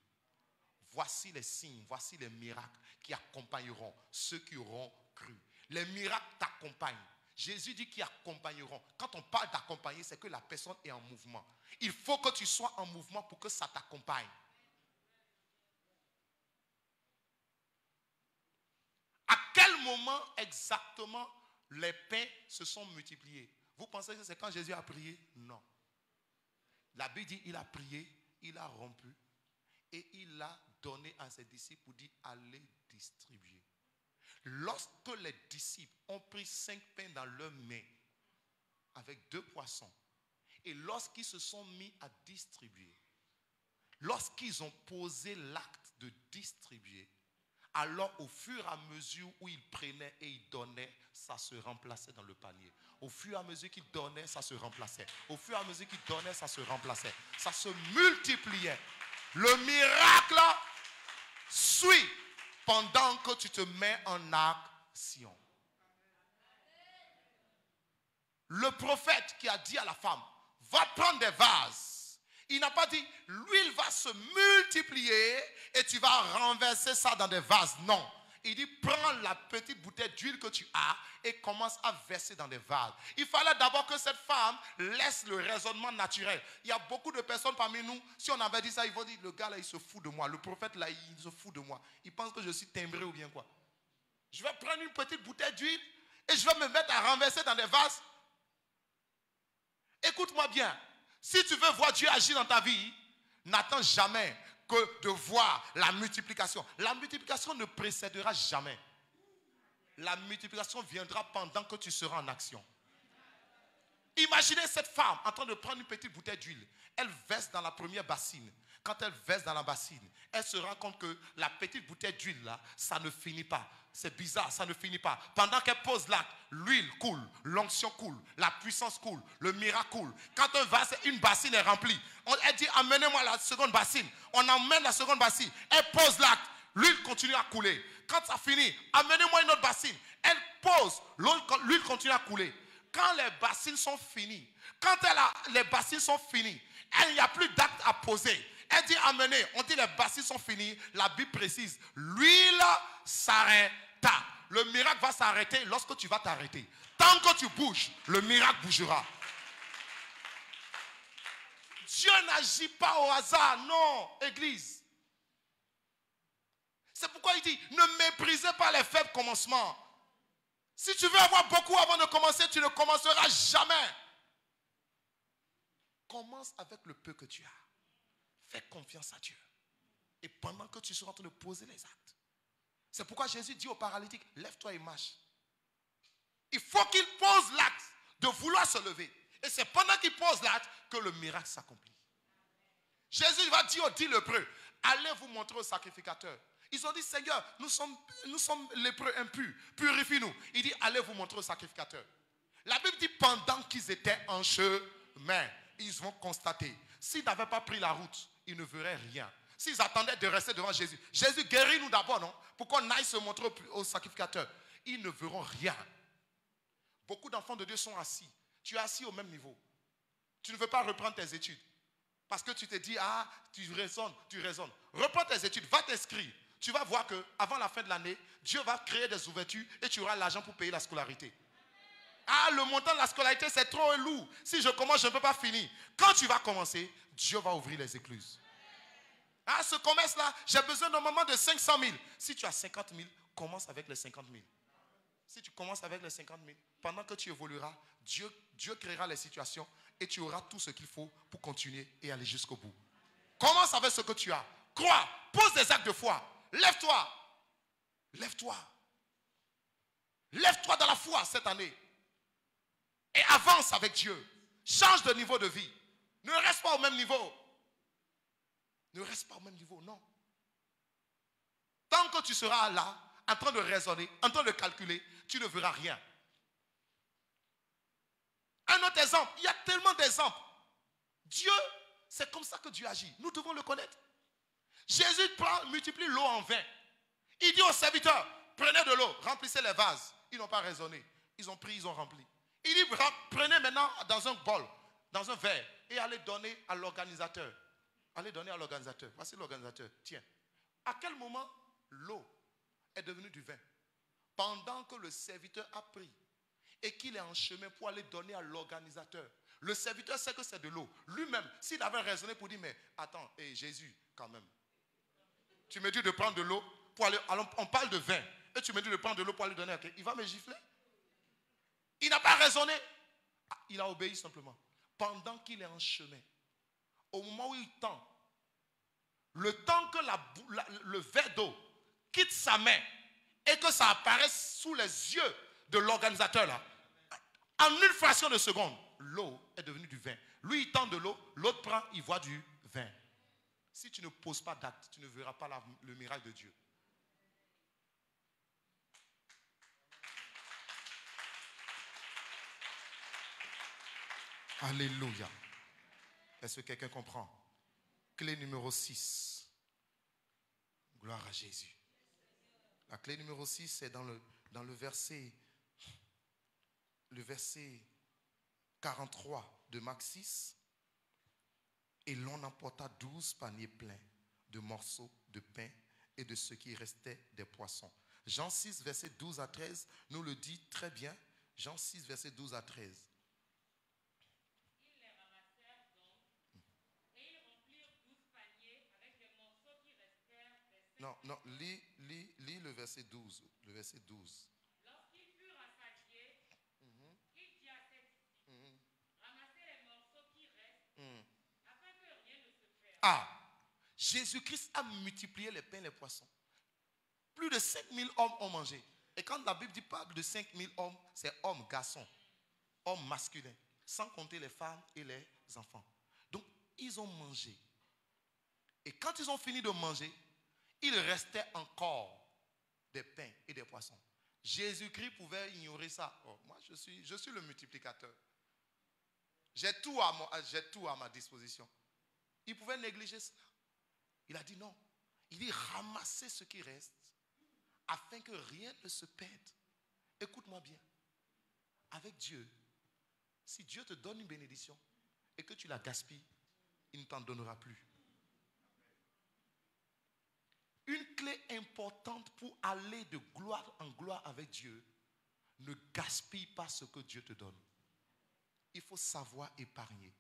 Voici les signes, voici les miracles qui accompagneront ceux qui auront cru. Les miracles t'accompagnent. Jésus dit qu'ils accompagneront. Quand on parle d'accompagner, c'est que la personne est en mouvement. Il faut que tu sois en mouvement pour que ça t'accompagne. À quel moment exactement les pains se sont multipliés? Vous pensez que c'est quand Jésus a prié? Non. La Bible dit qu'il a prié, il a rompu et il a donné à ses disciples pour dire allez distribuer. Lorsque les disciples ont pris 5 pains dans leurs mains avec 2 poissons et lorsqu'ils se sont mis à distribuer, lorsqu'ils ont posé l'acte de distribuer, alors au fur et à mesure où ils prenaient et ils donnaient, ça se remplaçait dans le panier. Au fur et à mesure qu'ils donnaient, ça se remplaçait. Au fur et à mesure qu'ils donnaient, ça se remplaçait. Ça se multipliait. Le miracle suit pendant que tu te mets en action. Le prophète qui a dit à la femme, va prendre des vases. Il n'a pas dit, l'huile va se multiplier et tu vas renverser ça dans des vases. Non. Il dit, prends la petite bouteille d'huile que tu as et commence à verser dans des vases. Il fallait d'abord que cette femme laisse le raisonnement naturel. Il y a beaucoup de personnes parmi nous, si on avait dit ça, ils vont dire, le gars là, il se fout de moi. Le prophète là, il se fout de moi. Il pense que je suis timbré ou bien quoi. Je vais prendre une petite bouteille d'huile et je vais me mettre à renverser dans des vases. Écoute-moi bien. Si tu veux voir Dieu agir dans ta vie, n'attends jamais que de voir la multiplication. La multiplication ne précédera jamais. La multiplication viendra pendant que tu seras en action. Imaginez cette femme en train de prendre une petite bouteille d'huile. Elle verse dans la première bassine. Quand elle verse dans la bassine, elle se rend compte que la petite bouteille d'huile là, ça ne finit pas. C'est bizarre, ça ne finit pas. Pendant qu'elle pose l'acte, l'huile coule, l'onction coule, la puissance coule, le miracle coule. Quand une bassine est remplie, elle dit amenez-moi la seconde bassine. On emmène la seconde bassine. Elle pose l'acte, l'huile continue à couler. Quand ça finit, amenez-moi une autre bassine. Elle pose, l'huile continue à couler. Quand les bassines sont finies, les bassines sont finies, il n'y a plus d'acte à poser. Elle dit amenez, on dit les bassines sont finies. La Bible précise, l'huile s'arrêta. Le miracle va s'arrêter lorsque tu vas t'arrêter. Tant que tu bouges, le miracle bougera. Dieu n'agit pas au hasard, non, Église. C'est pourquoi il dit, ne méprisez pas les faibles commencements. Si tu veux avoir beaucoup avant de commencer, tu ne commenceras jamais. Commence avec le peu que tu as. Fais confiance à Dieu. Et pendant que tu seras en train de poser les actes. C'est pourquoi Jésus dit au paralytique, lève-toi et marche. Il faut qu'il pose l'acte de vouloir se lever. Et c'est pendant qu'il pose l'acte que le miracle s'accomplit. Jésus va dire aux 10 lépreux, allez vous montrer au sacrificateur. Ils ont dit, Seigneur, nous sommes lépreux impurs, purifie-nous. Il dit, allez vous montrer au sacrificateur. La Bible dit, pendant qu'ils étaient en chemin, ils vont constater. S'ils n'avaient pas pris la route, ils ne verraient rien. S'ils attendaient de rester devant Jésus, Jésus guérit-nous d'abord, non? Pour qu'on aille se montrer au sacrificateur. Ils ne verront rien. Beaucoup d'enfants de Dieu sont assis. Tu es assis au même niveau. Tu ne veux pas reprendre tes études. Parce que tu te dis, ah, tu raisonnes. Reprends tes études, va t'inscrire. Tu vas voir qu'avant la fin de l'année, Dieu va créer des ouvertures et tu auras l'argent pour payer la scolarité. Ah, le montant de la scolarité, c'est trop lourd. Si je commence, je ne peux pas finir. Quand tu vas commencer, Dieu va ouvrir les écluses. Ah, ce commerce-là, j'ai besoin normalement de 500 000. Si tu as 50 000, commence avec les 50 000. Si tu commences avec les 50 000, pendant que tu évolueras, Dieu créera les situations et tu auras tout ce qu'il faut pour continuer et aller jusqu'au bout. Commence avec ce que tu as. Crois, pose des actes de foi. Lève-toi. Lève-toi. Lève-toi dans la foi cette année. Et avance avec Dieu. Change de niveau de vie. Ne reste pas au même niveau. Ne reste pas au même niveau, non. Tant que tu seras là, en train de raisonner, en train de calculer, tu ne verras rien. Un autre exemple, il y a tellement d'exemples. Dieu, c'est comme ça que Dieu agit. Nous devons le connaître. Jésus multiplie l'eau en vin. Il dit aux serviteurs, prenez de l'eau, remplissez les vases. Ils n'ont pas raisonné. Ils ont pris, ils ont rempli. Il dit, prenez maintenant dans un bol, dans un verre, et allez donner à l'organisateur. Allez donner à l'organisateur. Voici l'organisateur. Tiens. À quel moment l'eau est devenue du vin? Pendant que le serviteur a pris et qu'il est en chemin pour aller donner à l'organisateur. Le serviteur sait que c'est de l'eau. Lui-même, s'il avait raisonné pour dire, mais attends, Jésus, quand même. Tu me dis de prendre de l'eau pour aller. Alors, on parle de vin. Et tu me dis de prendre de l'eau pour aller donner à quelqu'un. Il va me gifler. Il n'a pas raisonné. Il a obéi simplement. Pendant qu'il est en chemin, au moment où il tend, le temps que le verre d'eau quitte sa main et que ça apparaisse sous les yeux de l'organisateur là, en une fraction de seconde, l'eau est devenue du vin. Lui, il tend de l'eau, l'autre prend, il voit du vin. Si tu ne poses pas d'acte, tu ne verras pas le miracle de Dieu. Alléluia. Est-ce que quelqu'un comprend? Clé numéro 6. Gloire à Jésus. La clé numéro 6, c'est dans le verset 43 de Marc 6. Et l'on emporta 12 paniers pleins de morceaux de pain et de ce qui restait des poissons. Jean 6, verset 12 à 13, nous le dit très bien. Jean 6, verset 12 à 13. Non, lis le verset 12. Le verset 12. Lorsqu'ils furent rassasiés, il dit à ses disciples, ramassez les morceaux qui restent, afin que rien ne se perde. Ah, Jésus-Christ a multiplié les pains et les poissons. Plus de 5000 hommes ont mangé. Et quand la Bible dit pas de 5000 hommes, c'est hommes, garçons, hommes masculins, sans compter les femmes et les enfants. Donc, ils ont mangé. Et quand ils ont fini de manger, il restait encore des pains et des poissons. Jésus-Christ pouvait ignorer ça. Oh, moi, je suis le multiplicateur. J'ai tout à ma disposition. Il pouvait négliger ça. Il a dit non. Il dit ramassez ce qui reste afin que rien ne se perde. Écoute-moi bien. Avec Dieu, si Dieu te donne une bénédiction et que tu la gaspilles, il ne t'en donnera plus. Une clé importante pour aller de gloire en gloire avec Dieu, ne gaspille pas ce que Dieu te donne. Il faut savoir épargner.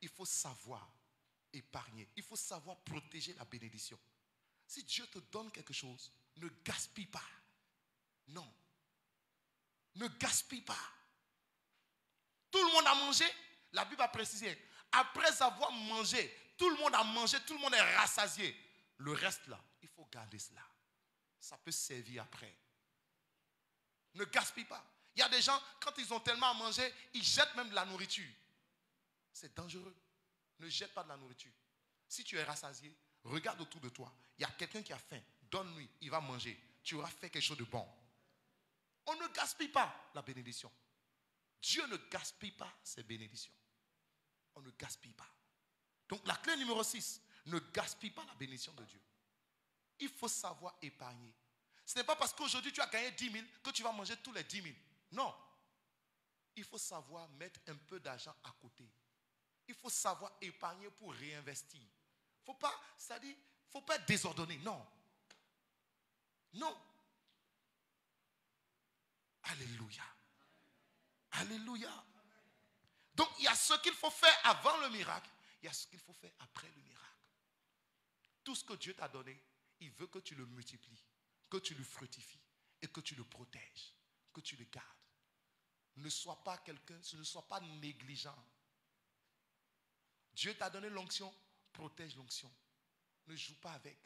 Il faut savoir épargner. Il faut savoir protéger la bénédiction. Si Dieu te donne quelque chose, ne gaspille pas. Non. Ne gaspille pas. Tout le monde a mangé. La Bible a précisé. Après avoir mangé, tout le monde a mangé, tout le monde est rassasié. Le reste là, il faut garder cela. Ça peut servir après. Ne gaspille pas. Il y a des gens, quand ils ont tellement à manger, ils jettent même de la nourriture. C'est dangereux. Ne jette pas de la nourriture. Si tu es rassasié, regarde autour de toi. Il y a quelqu'un qui a faim. Donne-lui, il va manger. Tu auras fait quelque chose de bon. On ne gaspille pas la bénédiction. Dieu ne gaspille pas ses bénédictions. On ne gaspille pas. Donc la clé numéro 6, ne gaspille pas la bénédiction de Dieu. Il faut savoir épargner. Ce n'est pas parce qu'aujourd'hui tu as gagné 10 000 que tu vas manger tous les 10 000. Non. Il faut savoir mettre un peu d'argent à côté. Il faut savoir épargner pour réinvestir. Faut pas, c'est-à-dire, faut pas être désordonné. Non. Non. Alléluia. Alléluia. Donc il y a ce qu'il faut faire avant le miracle. Il y a ce qu'il faut faire après le miracle. Tout ce que Dieu t'a donné, il veut que tu le multiplies, que tu le fructifies et que tu le protèges, que tu le gardes. Ne sois pas quelqu'un, ne sois pas négligent. Dieu t'a donné l'onction, protège l'onction. Ne joue pas avec.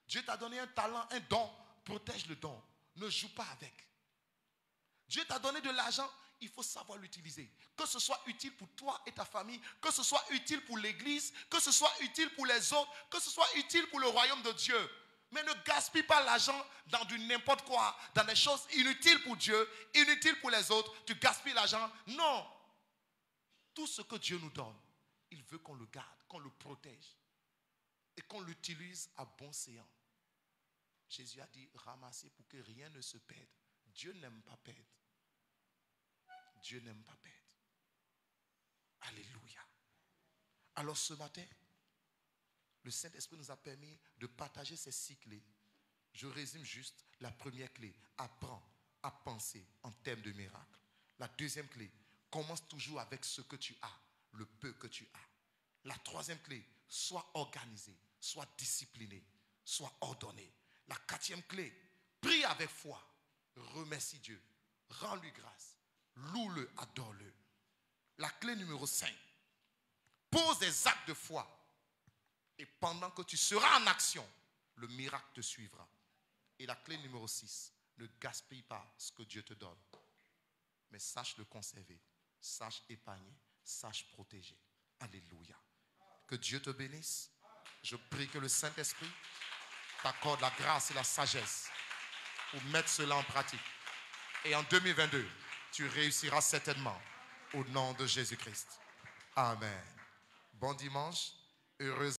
Dieu t'a donné un talent, un don, protège le don. Ne joue pas avec. Dieu t'a donné de l'argent, il faut savoir l'utiliser. Que ce soit utile pour toi et ta famille, que ce soit utile pour l'église, que ce soit utile pour les autres, que ce soit utile pour le royaume de Dieu. Mais ne gaspille pas l'argent dans du n'importe quoi, dans des choses inutiles pour Dieu, inutiles pour les autres. Tu gaspilles l'argent. Non. Tout ce que Dieu nous donne, il veut qu'on le garde, qu'on le protège et qu'on l'utilise à bon escient. Jésus a dit, ramassez pour que rien ne se perde. Dieu n'aime pas perdre. Dieu n'aime pas perdre. Alléluia. Alors ce matin, le Saint-Esprit nous a permis de partager ces 6 clés. Je résume juste la première clé. Apprends à penser en termes de miracle. La deuxième clé, commence toujours avec ce que tu as, le peu que tu as. La troisième clé, sois organisé, sois discipliné, sois ordonné. La quatrième clé, prie avec foi, remercie Dieu, rends-lui grâce, loue-le, adore-le. La clé numéro 5, pose des actes de foi. Et pendant que tu seras en action, le miracle te suivra. Et la clé numéro 6, ne gaspille pas ce que Dieu te donne. Mais sache le conserver, sache épargner, sache protéger. Alléluia. Que Dieu te bénisse. Je prie que le Saint-Esprit t'accorde la grâce et la sagesse pour mettre cela en pratique. Et en 2022, tu réussiras certainement au nom de Jésus-Christ. Amen. Bon dimanche. Heureuse.